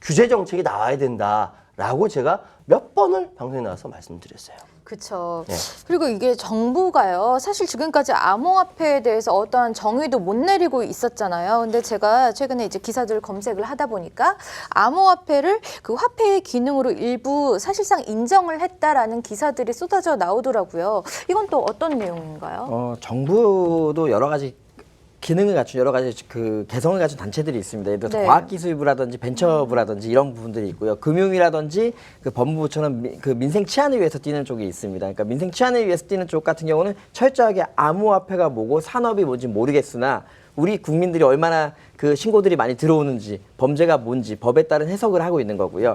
규제 정책이 나와야 된다라고 제가 몇 번을 방송에 나와서 말씀드렸어요. 그렇죠. 네. 그리고 이게 정부가요. 사실 지금까지 암호화폐에 대해서 어떠한 정의도 못 내리고 있었잖아요. 근데 제가 최근에 이제 기사들 검색을 하다 보니까 암호화폐를 그 화폐의 기능으로 일부 사실상 인정을 했다라는 기사들이 쏟아져 나오더라고요. 이건 또 어떤 내용인가요? 정부도 여러 가지 기능을 갖춘 여러 가지 그 개성을 갖춘 단체들이 있습니다. 예를 들어서 네. 과학기술부라든지 벤처부라든지 이런 부분들이 있고요. 금융이라든지 그 법무부처럼 그 민생 치안을 위해서 뛰는 쪽이 있습니다. 그러니까 민생 치안을 위해서 뛰는 쪽 같은 경우는 철저하게 암호화폐가 뭐고 산업이 뭔지 모르겠으나 우리 국민들이 얼마나 그 신고들이 많이 들어오는지 범죄가 뭔지 법에 따른 해석을 하고 있는 거고요.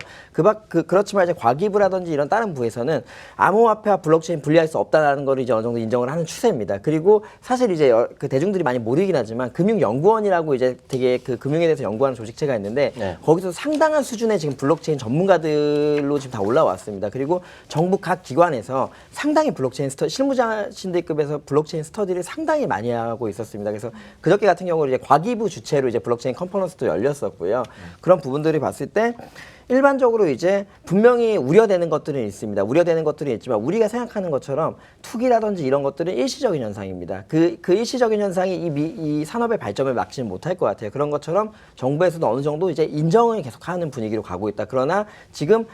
그렇지만 이제 과기부라든지 이런 다른 부에서는 암호화폐와 블록체인 분리할 수 없다는 걸 이제 어느 정도 인정을 하는 추세입니다. 그리고 사실 이제 그 대중들이 많이 모르긴 하지만 금융연구원이라고 이제 되게 그 금융에 대해서 연구하는 조직체가 있는데 네. 거기서 상당한 수준의 지금 블록체인 전문가들로 지금 다 올라왔습니다. 그리고 정부 각 기관에서 상당히 블록체인 실무자신들급에서 블록체인 스터디를 상당히 많이 하고 있었습니다. 그래서 그저께 같은 경우는 이제 과기부 주체로 이제 블록체인 컨퍼런스도 열렸었고요. 그런 부분들이 봤을 때 일반적으로 이제 분명히 우려되는 것들은 있습니다. 우려되는 것들은 있지만 우리가 생각하는 것처럼 투기라든지 이런 것들은 일시적인 현상입니다. 그 일시적인 현상이 이 산업의 발전을 막지는 못할 것 같아요. 그런 것처럼 정부에서도 어느 정도 이제 인정을 계속하는 분위기로 가고 있다. 그러나 지금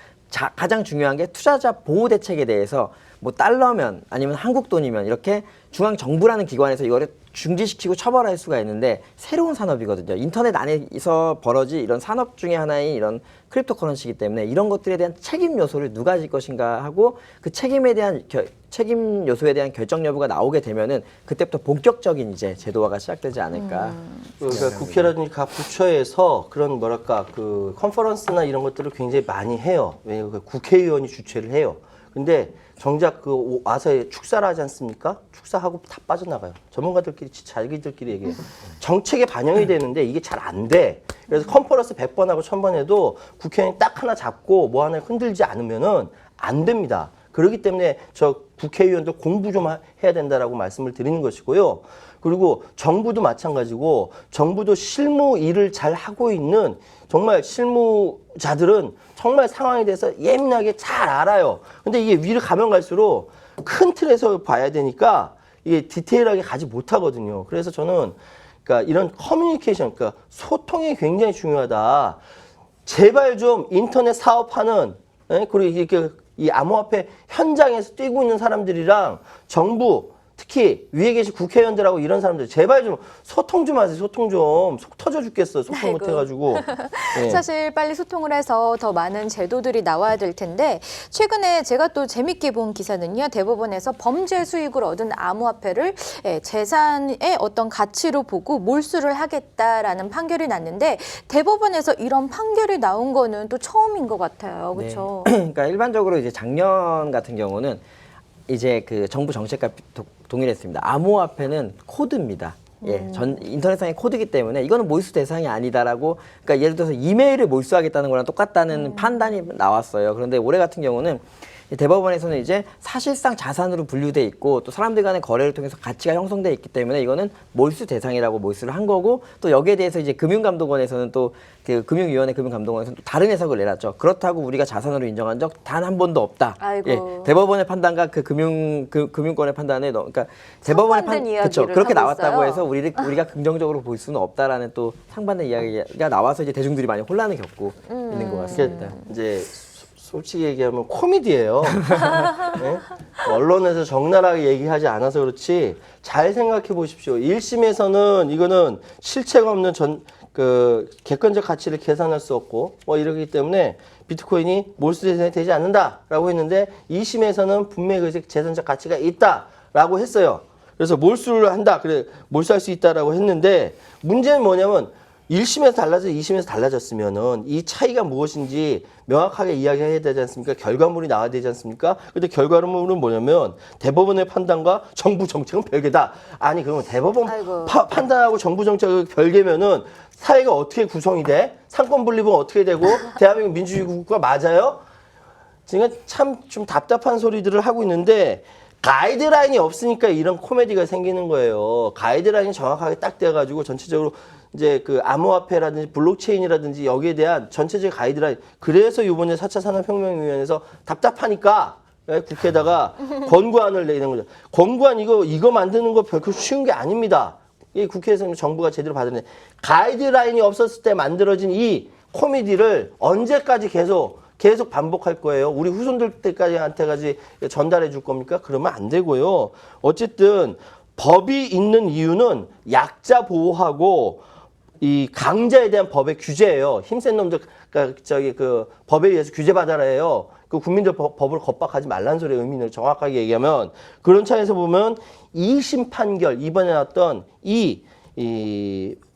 가장 중요한 게 투자자 보호 대책에 대해서 뭐 달러면 아니면 한국 돈이면 이렇게 중앙 정부라는 기관에서 이거를 중지시키고 처벌할 수가 있는데 새로운 산업이거든요. 인터넷 안에서 벌어질 이런 산업 중에 하나인 이런 크립토 커런시이기 때문에 이런 것들에 대한 책임 요소를 누가 질 것인가 하고 그 책임에 대한 책임 요소에 대한 결정 여부가 나오게 되면은 그때부터 본격적인 이제 제도화가 시작되지 않을까. 그러니까 국회라든지 각 부처에서 그런 뭐랄까 그 컨퍼런스나 이런 것들을 굉장히 많이 해요. 왜냐하면 국회의원이 주최를 해요. 근데 정작 그 와서 축사를 하지 않습니까? 축사하고 다 빠져나가요. 전문가들끼리 자기들끼리 얘기해요. 정책에 반영이 되는데 이게 잘 안 돼. 그래서 컨퍼런스 100번 하고 1000번 해도 국회의원이 딱 하나 잡고 뭐 하나 흔들지 않으면은 안 됩니다. 그렇기 때문에 저 국회의원도 공부 좀 해야 된다라고 말씀을 드리는 것이고요. 그리고 정부도 마찬가지고 정부도 실무 일을 잘 하고 있는 정말 실무자들은 정말 상황에 대해서 예민하게 잘 알아요. 근데 이게 위를 가면 갈수록 큰 틀에서 봐야 되니까 이게 디테일하게 가지 못하거든요. 그래서 저는 그러니까 이런 커뮤니케이션, 그러니까 소통이 굉장히 중요하다. 제발 좀 인터넷 사업하는 그리고 이렇게 이 암호화폐 현장에서 뛰고 있는 사람들이랑 정부 특히 위에 계신 국회의원들하고 이런 사람들 제발 좀 소통 좀 하세요. 소통 좀. 속 터져 죽겠어. 소통 못 해가지고. 네. 사실 빨리 소통을 해서 더 많은 제도들이 나와야 될 텐데 최근에 제가 또 재밌게 본 기사는요. 대법원에서 범죄 수익을 얻은 암호화폐를 재산의 어떤 가치로 보고 몰수를 하겠다라는 판결이 났는데 대법원에서 이런 판결이 나온 거는 또 처음인 것 같아요. 그렇죠? 네. 그러니까 일반적으로 이제 작년 같은 경우는 이제 그 정부 정책과 동일했습니다. 암호화폐는 코드입니다. 예, 인터넷상의 코드이기 때문에 이거는 몰수 대상이 아니다라고, 그러니까 예를 들어서 이메일을 몰수하겠다는 거랑 똑같다는 판단이 나왔어요. 그런데 올해 같은 경우는 대법원에서는 이제 사실상 자산으로 분류돼 있고 또 사람들 간의 거래를 통해서 가치가 형성돼 있기 때문에 이거는 몰수 대상이라고 몰수를 한 거고, 또 여기에 대해서 이제 금융감독원에서는 또 그 금융위원회 금융감독원에서는 또 다른 해석을 내놨죠. 그렇다고 우리가 자산으로 인정한 적 단 한 번도 없다. 아이고. 예, 대법원의 판단과 그 금융권의 판단에 그러니까 대법원의 상반된 그쵸, 이야기를 그렇게 하고 나왔다고 있어요. 해서 우리가 긍정적으로 볼 수는 없다라는 또 상반된 이야기가 나와서 이제 대중들이 많이 혼란을 겪고 있는 것 같습니다. 이제 솔직히 얘기하면 코미디예요. 네? 언론에서 적나라하게 얘기하지 않아서 그렇지 잘 생각해 보십시오. 1심에서는 이거는 실체가 없는 그 객관적 가치를 계산할 수 없고 뭐 이러기 때문에 비트코인이 몰수 대상이 되지 않는다라고 했는데 2심에서는 분명히 그 재산적 가치가 있다라고 했어요. 그래서 몰수를 한다. 그래 몰수할 수 있다라고 했는데 문제는 뭐냐면 1심에서 달라져 2심에서 달라졌으면은 이 차이가 무엇인지 명확하게 이야기해야 되지 않습니까? 결과물이 나와야 되지 않습니까? 근데 결과물은 뭐냐면 대법원의 판단과 정부 정책은 별개다. 아니 그러면 대법원 판단하고 정부 정책은 별개면은 사회가 어떻게 구성이 돼? 상권 분립은 어떻게 되고 대한민국 민주주의 국가 맞아요? 지금 참 좀 답답한 소리들을 하고 있는데 가이드라인이 없으니까 이런 코미디가 생기는 거예요. 가이드라인이 정확하게 딱 돼가지고 전체적으로 이제 그 암호화폐라든지 블록체인이라든지 여기에 대한 전체적 가이드라인. 그래서 이번에 4차 산업혁명위원회에서 답답하니까 국회에다가 권고안을 내는 거죠. 권고안 이거 만드는 거 별로 쉬운 게 아닙니다. 이 국회에서 정부가 제대로 받았는데 가이드라인이 없었을 때 만들어진 이 코미디를 언제까지 계속 반복할 거예요. 우리 후손들 때까지 전달해 줄 겁니까? 그러면 안 되고요. 어쨌든 법이 있는 이유는 약자 보호하고 이 강자에 대한 법의 규제예요. 힘센 놈들 그 법에 의해서 규제받아라예요. 그 국민들 법을 겁박하지 말라는 소리의 의미를 정확하게 얘기하면 그런 차에서 보면 2심 판결 이번에 나왔던 이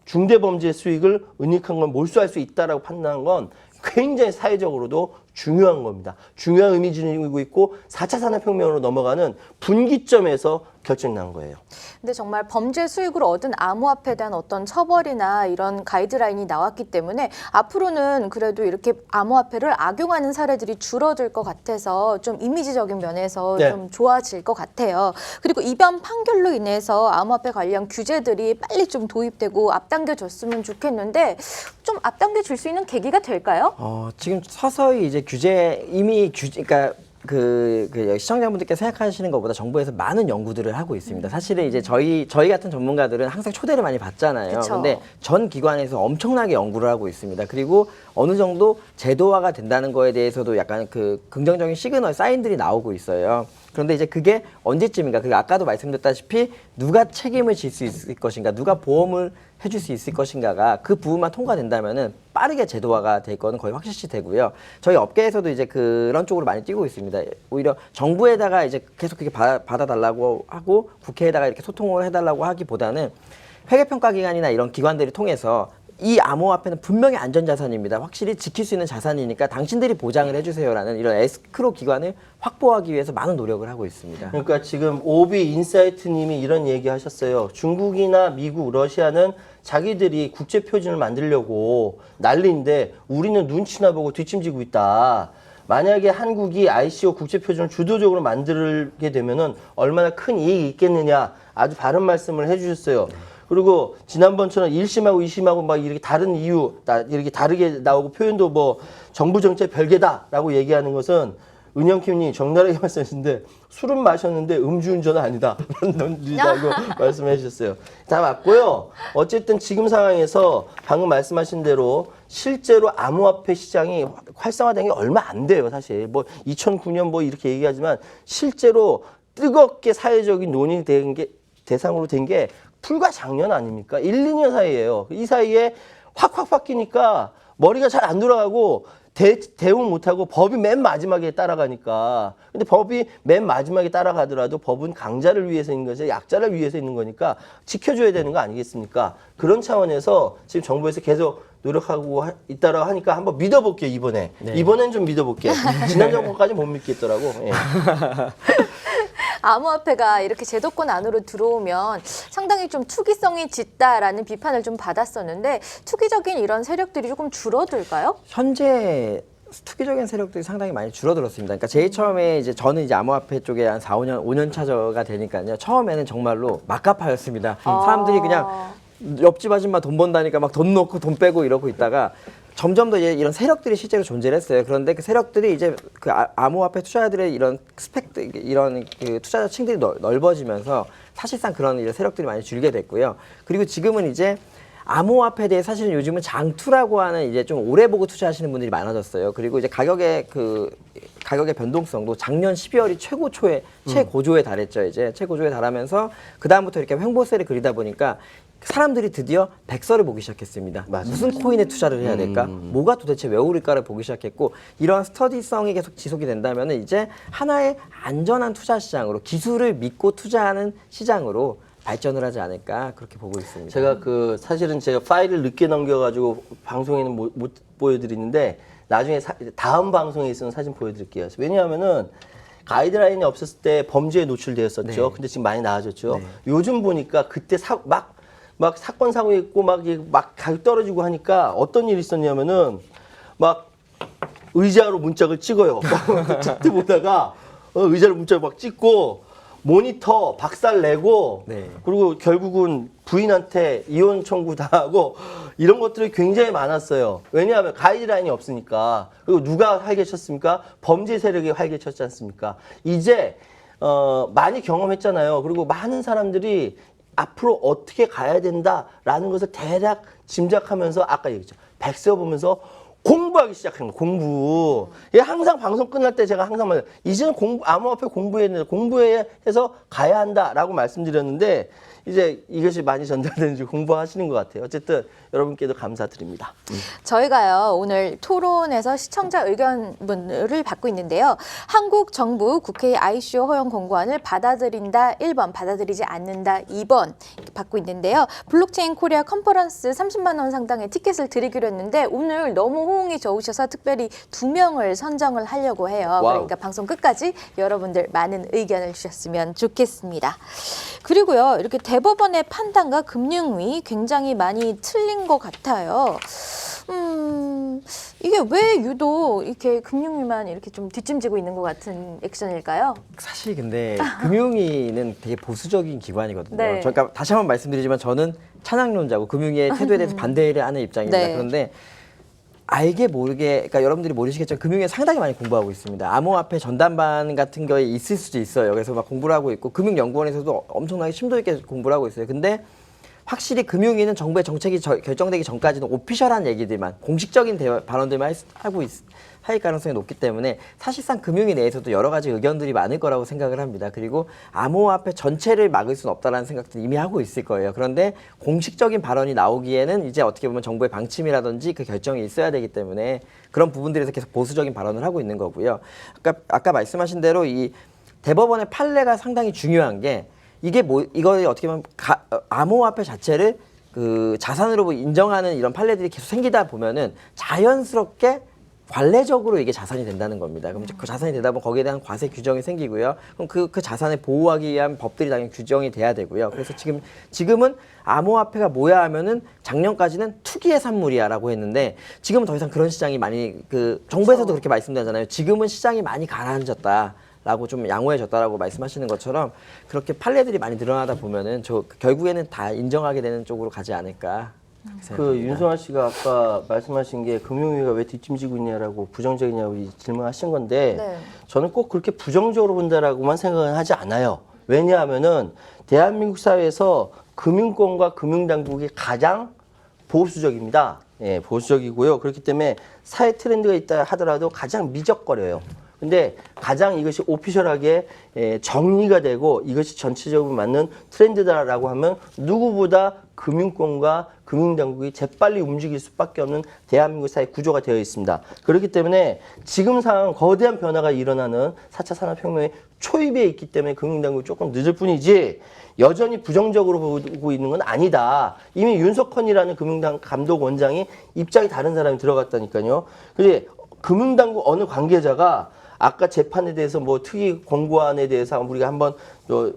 중대범죄 수익을 은닉한 건 몰수할 수 있다라고 판단한 건 굉장히 사회적으로도 중요한 겁니다. 중요한 의미 지니고 있고 4차 산업혁명으로 넘어가는 분기점에서 결정이 난 거예요. 근데 정말 범죄 수익으로 얻은 암호화폐에 대한 어떤 처벌이나 이런 가이드라인이 나왔기 때문에 앞으로는 그래도 이렇게 암호화폐를 악용하는 사례들이 줄어들 것 같아서 좀 이미지적인 면에서 네. 좀 좋아질 것 같아요. 그리고 이번 판결로 인해서 암호화폐 관련 규제들이 빨리 좀 도입되고 앞당겨졌으면 좋겠는데 좀 앞당겨질 수 있는 계기가 될까요? 지금 서서히 이제 그러니까 그 시청자분들께 생각하시는 것보다 정부에서 많은 연구들을 하고 있습니다. 사실은 이제 저희 같은 전문가들은 항상 초대를 많이 받잖아요. 그쵸. 근데 전 기관에서 엄청나게 연구를 하고 있습니다. 그리고 어느 정도 제도화가 된다는 거에 대해서도 약간 그 긍정적인 시그널, 사인들이 나오고 있어요. 그런데 이제 그게 언제쯤인가? 그게 아까도 말씀드렸다시피 누가 책임을 질 수 있을 것인가, 누가 보험을 해줄 수 있을 것인가가 그 부분만 통과된다면은 빠르게 제도화가 될 거는 거의 확실시 되고요. 저희 업계에서도 이제 그런 쪽으로 많이 뛰고 있습니다. 오히려 정부에다가 이제 계속 그렇게 받아달라고 하고 국회에다가 이렇게 소통을 해달라고 하기보다는 회계평가기관이나 이런 기관들을 통해서 이 암호화폐는 분명히 안전자산입니다. 확실히 지킬 수 있는 자산이니까 당신들이 보장을 해주세요라는 이런 에스크로 기관을 확보하기 위해서 많은 노력을 하고 있습니다. 그러니까 지금 오비 인사이트님이 이런 얘기 하셨어요. 중국이나 미국, 러시아는 자기들이 국제 표준을 만들려고 난리인데 우리는 눈치나 보고 뒷짐지고 있다. 만약에 한국이 ICO 국제 표준을 주도적으로 만들게 되면은 얼마나 큰 이익이 있겠느냐 아주 바른 말씀을 해주셨어요. 그리고 지난번처럼 1심하고 2심하고 막 이렇게 다른 이유, 이렇게 다르게 나오고 표현도 뭐 정부 정책 별개다라고 얘기하는 것은 은영킴님 적나라하게 말씀하셨는데 술은 마셨는데 음주운전은 아니다. 라고 말씀해 주셨어요. 다 맞고요. 어쨌든 지금 상황에서 방금 말씀하신 대로 실제로 암호화폐 시장이 활성화된 게 얼마 안 돼요. 사실 뭐 2009년 뭐 이렇게 얘기하지만 실제로 뜨겁게 사회적인 논의된 게 대상으로 된 게 불과 작년 아닙니까? 1, 2년 사이예요. 이 사이에 확 바뀌니까 머리가 잘 안 돌아가고 대응 못하고 법이 맨 마지막에 따라가니까. 근데 법이 맨 마지막에 따라가더라도 법은 강자를 위해서 있는 거지 약자를 위해서 있는 거니까 지켜줘야 되는 거 아니겠습니까? 그런 차원에서 지금 정부에서 계속 노력하고 있다라고 하니까 한번 믿어볼게요, 이번에. 네. 이번엔 좀 믿어볼게요. 지난 정부까지 못 믿겠더라고. 예. 암호화폐가 이렇게 제도권 안으로 들어오면 상당히 좀 투기성이 짙다라는 비판을 좀 받았었는데 투기적인 이런 세력들이 조금 줄어들까요? 현재 투기적인 세력들이 상당히 많이 줄어들었습니다. 그러니까 제일 처음에 이제 저는 이제 암호화폐 쪽에 한 5년 차가 되니까요. 처음에는 정말로 막가파였습니다. 사람들이 그냥 옆집 아줌마 돈 번다니까 막 돈 넣고 돈 빼고 이러고 있다가 점점 더 이런 세력들이 실제로 존재를 했어요. 그런데 그 세력들이 이제 그 암호화폐 투자자들의 이런 스펙들, 이런 그 투자자층들이 넓어지면서 사실상 그런 이런 세력들이 많이 줄게 됐고요. 그리고 지금은 이제 암호화폐에 대해 사실은 요즘은 장투라고 하는 이제 좀 오래 보고 투자하시는 분들이 많아졌어요. 그리고 이제 가격의 변동성도 작년 12월이 최고조에 달했죠. 이제 최고조에 달하면서 그 다음부터 이렇게 횡보세를 그리다 보니까 사람들이 드디어 백서를 보기 시작했습니다. 맞아요. 무슨 코인에 투자를 해야 될까? 뭐가 도대체 왜 오를까를 보기 시작했고 이런 스터디성이 계속 지속이 된다면 이제 하나의 안전한 투자 시장으로 기술을 믿고 투자하는 시장으로 발전을 하지 않을까 그렇게 보고 있습니다. 제가 사실은 제가 파일을 늦게 넘겨가지고 방송에는 못 보여드리는데 나중에 다음 방송에 있으면 사진 보여드릴게요. 왜냐하면은 가이드라인이 없었을 때 범죄에 노출되었었죠. 네. 근데 지금 많이 나아졌죠. 네. 요즘 보니까 그때 막 사건 사고 있고 막 가격 떨어지고 하니까 어떤 일이 있었냐면은 막 의자로 문짝을 찍어요. 찍트 보다가 의자로 문짝을 막 찍고 모니터 박살 내고 네. 그리고 결국은 부인한테 이혼 청구 당하고 이런 것들이 굉장히 많았어요. 왜냐하면 가이드라인이 없으니까. 그리고 누가 활개쳤습니까? 범죄 세력이 활개쳤지 않습니까? 이제 많이 경험했잖아요. 그리고 많은 사람들이 앞으로 어떻게 가야 된다라는 것을 대략 짐작하면서 아까 얘기했죠. 백서 보면서 공부하기 시작한 거예요. 공부. 예, 항상 방송 끝날 때 제가 항상 말해요. 이제는 암호화폐 공부해서 가야 한다라고 말씀드렸는데 이제 이것이 많이 전달되는지 공부하시는 것 같아요. 어쨌든 여러분께도 감사드립니다. 저희가요 오늘 토론에서 시청자 의견문을 받고 있는데요. 한국 정부 국회의 ICO 허용 공고안을 받아들인다 1번, 받아들이지 않는다 2번 받고 있는데요. 블록체인 코리아 컨퍼런스 30만 원 상당의 티켓을 드리기로 했는데 오늘 너무 호응이 좋으셔서 특별히 2명을 선정을 하려고 해요. 와우. 그러니까 방송 끝까지 여러분들 많은 의견을 주셨으면 좋겠습니다. 그리고요 이렇게 대법원의 판단과 금융위 굉장히 많이 틀린 것 같아요. 이게 왜 유독 이렇게 금융위만 이렇게 좀 뒷짐지고 있는 것 같은 액션일까요? 사실 근데 금융위는 되게 보수적인 기관이거든요. 네. 그러니까 다시 한번 말씀드리지만 저는 찬양론자고 금융위의 태도에 대해서 반대를 하는 입장입니다. 네. 그런데 알게 모르게, 그러니까 여러분들이 모르시겠지만 금융에 상당히 많이 공부하고 있습니다. 암호화폐 전담반 같은 거에 있을 수도 있어요. 그래서 막 공부를 하고 있고 금융연구원에서도 엄청나게 심도 있게 공부를 하고 있어요. 근데 확실히 금융위는 정부의 정책이 결정되기 전까지는 오피셜한 얘기들만 공식적인 발언들만 할 가능성이 높기 때문에 사실상 금융위 내에서도 여러 가지 의견들이 많을 거라고 생각을 합니다. 그리고 암호화폐 전체를 막을 수는 없다라는 생각도 이미 하고 있을 거예요. 그런데 공식적인 발언이 나오기에는 이제 어떻게 보면 정부의 방침이라든지 그 결정이 있어야 되기 때문에 그런 부분들에서 계속 보수적인 발언을 하고 있는 거고요. 아까 말씀하신 대로 이 대법원의 판례가 상당히 중요한 게 이거 어떻게 보면 암호화폐 자체를 그 자산으로 인정하는 이런 판례들이 계속 생기다 보면은 자연스럽게 관례적으로 이게 자산이 된다는 겁니다. 그럼 그 자산이 되다 보면 거기에 대한 과세 규정이 생기고요. 그럼 그 자산을 보호하기 위한 법들이 당연히 규정이 돼야 되고요. 그래서 지금은 암호화폐가 뭐야 하면은 작년까지는 투기의 산물이야라고 했는데 지금은 더 이상 그런 시장이 많이 정부에서도 그렇게 말씀드리잖아요. 지금은 시장이 많이 가라앉았다. 라고 좀 양호해졌다라고 말씀하시는 것처럼 그렇게 판례들이 많이 늘어나다 보면은 결국에는 다 인정하게 되는 쪽으로 가지 않을까. 그 윤성아 씨가 아까 말씀하신 게 금융위가 왜 뒷짐지고 있냐라고 부정적이냐고 질문하신 건데 네. 저는 꼭 그렇게 부정적으로 본다라고만 생각은 하지 않아요. 왜냐하면은 대한민국 사회에서 금융권과 금융당국이 가장 보수적입니다. 예, 보수적이고요. 그렇기 때문에 사회 트렌드가 있다 하더라도 가장 미적거려요. 근데 가장 이것이 오피셜하게 정리가 되고 이것이 전체적으로 맞는 트렌드다라고 하면 누구보다 금융권과 금융당국이 재빨리 움직일 수밖에 없는 대한민국 사회 구조가 되어 있습니다. 그렇기 때문에 지금 상황 거대한 변화가 일어나는 4차 산업혁명의 초입에 있기 때문에 금융당국이 조금 늦을 뿐이지 여전히 부정적으로 보고 있는 건 아니다. 이미 윤석헌이라는 금융감독원장이 입장이 다른 사람이 들어갔다니까요. 근데 금융당국 어느 관계자가 아까 재판에 대해서 뭐 특이 공고안에 대해서 우리가 한번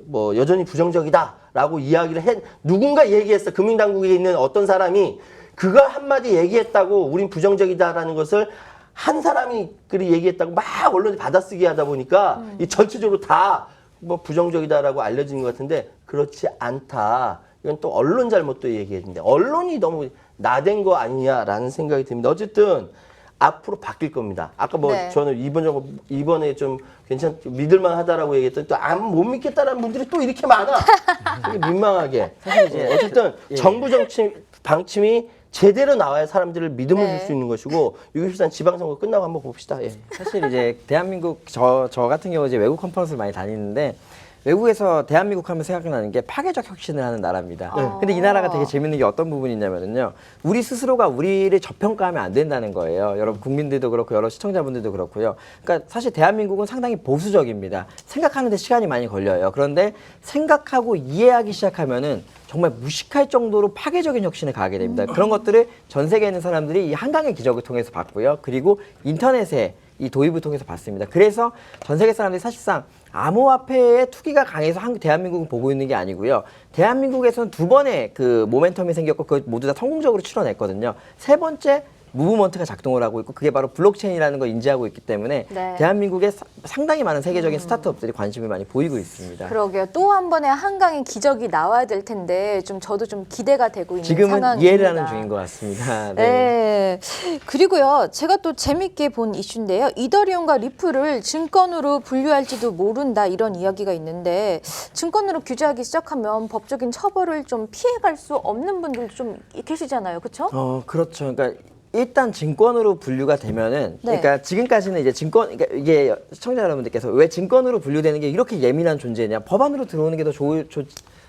뭐 여전히 부정적이다라고 이야기를 누군가 얘기했어. 금융당국에 있는 어떤 사람이 그거 한마디 얘기했다고 우린 부정적이다라는 것을 한 사람이 그리 얘기했다고 막 언론이 받아쓰기 하다 보니까 이 전체적으로 다 뭐 부정적이다라고 알려지는 것 같은데 그렇지 않다. 이건 또 언론 잘못도 얘기했는데 언론이 너무 나댄 거 아니냐라는 생각이 듭니다. 어쨌든 앞으로 바뀔 겁니다. 아까 뭐 네. 저는 이번에 좀 믿을만 하다라고 얘기했더니 또 못 믿겠다라는 분들이 또 이렇게 많아. 되게 민망하게. 사실 이제 어쨌든 정부 방침이 제대로 나와야 사람들을 믿음을 네. 줄 수 있는 것이고 6.13 지방선거 끝나고 한번 봅시다. 예. 사실 이제 대한민국 저 같은 경우 이제 외국 컨퍼런스를 많이 다니는데 외국에서 대한민국 하면 생각나는 게 파괴적 혁신을 하는 나라입니다. 근데 이 나라가 되게 재밌는 게 어떤 부분이 있냐면요. 우리 스스로가 우리를 저평가하면 안 된다는 거예요. 여러분 국민들도 그렇고 여러 시청자분들도 그렇고요. 그러니까 사실 대한민국은 상당히 보수적입니다. 생각하는 데 시간이 많이 걸려요. 그런데 생각하고 이해하기 시작하면은 정말 무식할 정도로 파괴적인 혁신을 가하게 됩니다. 그런 것들을 전 세계에 있는 사람들이 이 한강의 기적을 통해서 봤고요. 그리고 인터넷에 이 도입을 통해서 봤습니다. 그래서 전 세계 사람들이 사실상 암호화폐의 투기가 강해서 대한민국은 보고 있는 게 아니고요. 대한민국에서는 두 번의 그 모멘텀이 생겼고 그 모두 다 성공적으로 치러냈거든요. 세 번째 무브먼트가 작동을 하고 있고 그게 바로 블록체인이라는 걸 인지하고 있기 때문에 네. 대한민국에 상당히 많은 세계적인 스타트업들이 관심을 많이 보이고 있습니다. 그러게요. 또 한 번의 한강의 기적이 나와야 될 텐데 좀 저도 좀 기대가 되고 있는 지금은 상황입니다. 이해를 하는 중인 것 같습니다. 네. 그리고요, 제가 또 재밌게 본 이슈인데요. 이더리움과 리플을 증권으로 분류할지도 모른다 이런 이야기가 있는데 증권으로 규제하기 시작하면 법적인 처벌을 좀 피해갈 수 없는 분들도 좀 계시잖아요, 그렇죠? 그렇죠. 그러니까 일단 증권으로 분류가 되면은 네. 그러니까 지금까지는 이제 증권 그러니까 이게 시청자 여러분들께서 왜 증권으로 분류되는 게 이렇게 예민한 존재냐 법안으로 들어오는 게 더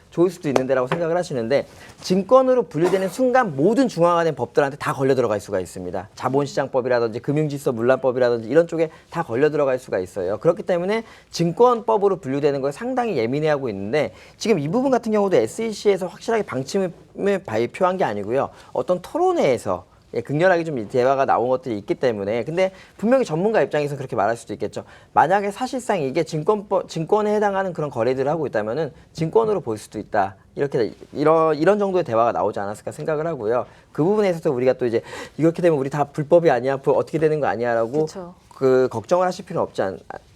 좋을 수도 있는데라고 생각을 하시는데 증권으로 분류되는 순간 모든 중앙화된 법들한테 다 걸려 들어갈 수가 있습니다. 자본시장법이라든지 금융질서 문란법이라든지 이런 쪽에 다 걸려 들어갈 수가 있어요. 그렇기 때문에 증권법으로 분류되는 거에 상당히 예민해하고 있는데 지금 이 부분 같은 경우도 SEC에서 확실하게 방침을 발표한 게 아니고요. 어떤 토론회에서 극렬하게 좀 대화가 나온 것들이 있기 때문에 근데 분명히 전문가 입장에서 그렇게 말할 수도 있겠죠. 만약에 사실상 이게 증권에 해당하는 그런 거래들을 하고 있다면은 증권으로 볼 수도 있다. 이런 정도의 대화가 나오지 않았을까 생각을 하고요. 그 부분에 있어서 우리가 또 이제 이렇게 되면 우리 다 불법이 아니야, 어떻게 되는 거 아니야라고 그쵸. 걱정을 하실 필요는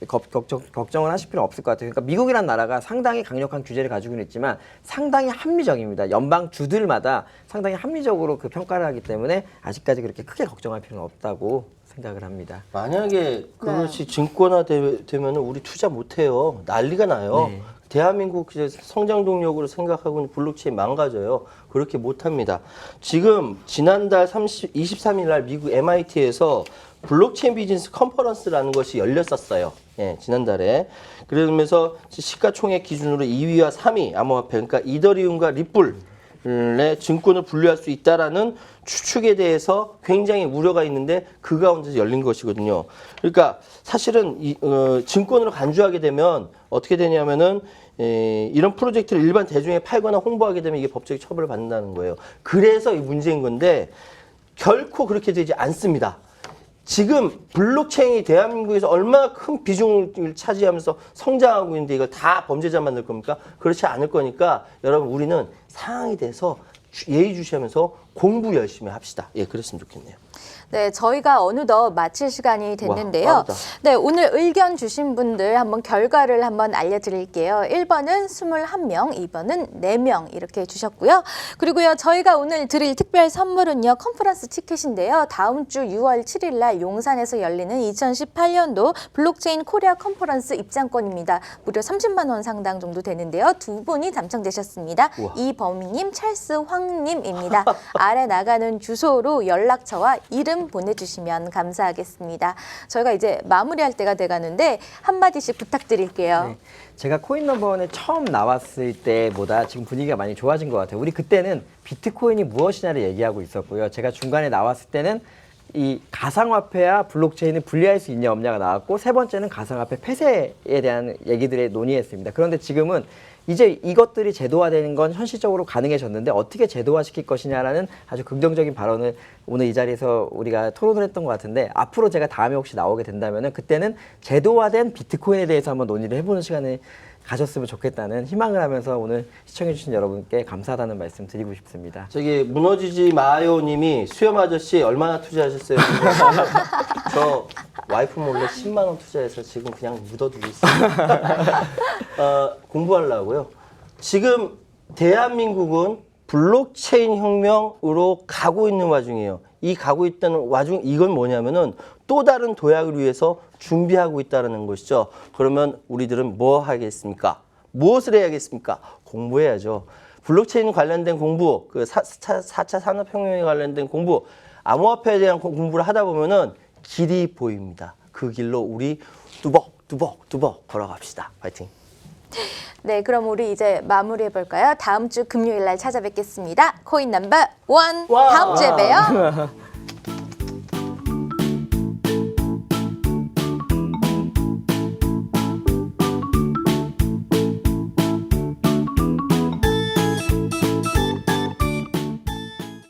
걱정을 하실 필요는 없을 것 같아요. 그러니까 미국이라는 나라가 상당히 강력한 규제를 가지고는 있지만 상당히 합리적입니다. 연방 주들마다 상당히 합리적으로 그 평가를 하기 때문에 아직까지 그렇게 크게 걱정할 필요는 없다고 생각을 합니다. 만약에 그것이 증권화되면 우리 투자 못해요. 난리가 나요. 네. 대한민국 이제 성장 동력으로 생각하고 있는 블록체인 망가져요. 그렇게 못합니다. 지금 지난달 23일 날 미국 MIT에서 블록체인 비즈니스 컨퍼런스라는 것이 열렸었어요. 예, 지난달에. 그러면서 시가총액 기준으로 2위와 3위 암호화폐, 그러니까 이더리움과 리플의 증권을 분류할 수 있다라는 추측에 대해서 굉장히 우려가 있는데 그 가운데서 열린 것이거든요. 그러니까 사실은 증권으로 간주하게 되면 어떻게 되냐면은 이런 프로젝트를 일반 대중에 팔거나 홍보하게 되면 이게 법적 처벌을 받는다는 거예요. 그래서 이 문제인 건데 결코 그렇게 되지 않습니다. 지금 블록체인이 대한민국에서 얼마나 큰 비중을 차지하면서 성장하고 있는데 이걸 다 범죄자 만들 겁니까? 그렇지 않을 거니까 여러분 우리는 상황에 대해서 예의주시하면서 공부 열심히 합시다. 예, 그랬으면 좋겠네요. 네, 저희가 어느덧 마칠 시간이 됐는데요. 와, 빠르다. 네, 오늘 의견 주신 분들 한번 결과를 한번 알려드릴게요. 1번은 21명, 2번은 4명 이렇게 주셨고요. 그리고요, 저희가 오늘 드릴 특별 선물은요, 컨퍼런스 티켓인데요. 다음 주 6월 7일 날 용산에서 열리는 2018년도 블록체인 코리아 컨퍼런스 입장권입니다. 무려 30만 원 상당 정도 되는데요. 두 분이 당첨되셨습니다. 우와. 이범희님, 찰스 황님입니다. 아래 나가는 주소로 연락처와 이름 보내주시면 감사하겠습니다. 저희가 이제 마무리할 때가 돼가는데 한마디씩 부탁드릴게요. 네. 제가 코인 넘버원에 처음 나왔을 때보다 지금 분위기가 많이 좋아진 것 같아요. 우리 그때는 비트코인이 무엇이냐를 얘기하고 있었고요. 제가 중간에 나왔을 때는 이 가상화폐와 블록체인을 분리할 수 있냐 없냐가 나왔고 세 번째는 가상화폐 폐쇄에 대한 얘기들을 논의했습니다. 그런데 지금은 이제 이것들이 제도화되는 건 현실적으로 가능해졌는데 어떻게 제도화시킬 것이냐라는 아주 긍정적인 발언을 오늘 이 자리에서 우리가 토론을 했던 것 같은데 앞으로 제가 다음에 혹시 나오게 된다면은 그때는 제도화된 비트코인에 대해서 한번 논의를 해보는 시간을 가졌으면 좋겠다는 희망을 하면서 오늘 시청해주신 여러분께 감사하다는 말씀 드리고 싶습니다. 저기 무너지지 마요 님이 수염 아저씨 얼마나 투자하셨어요? 저 와이프 몰래 10만 원 투자해서 지금 그냥 묻어두고 있습니다. 공부하려고요. 지금 대한민국은 블록체인 혁명으로 가고 있는 와중이에요. 이 가고 있다는 와중 이건 뭐냐면은 또 다른 도약을 위해서 준비하고 있다는 것이죠. 그러면 우리들은 뭐 하겠습니까? 무엇을 해야겠습니까? 공부해야죠. 블록체인 관련된 공부, 그 4차 산업혁명에 관련된 공부, 암호화폐에 대한 공부를 하다 보면은 길이 보입니다. 그 길로 우리 뚜벅 걸어갑시다. 파이팅. 네, 그럼 우리 이제 마무리해 볼까요? 다음 주 금요일 날 찾아뵙겠습니다. 코인 넘버 원. 다음 주에 봬요.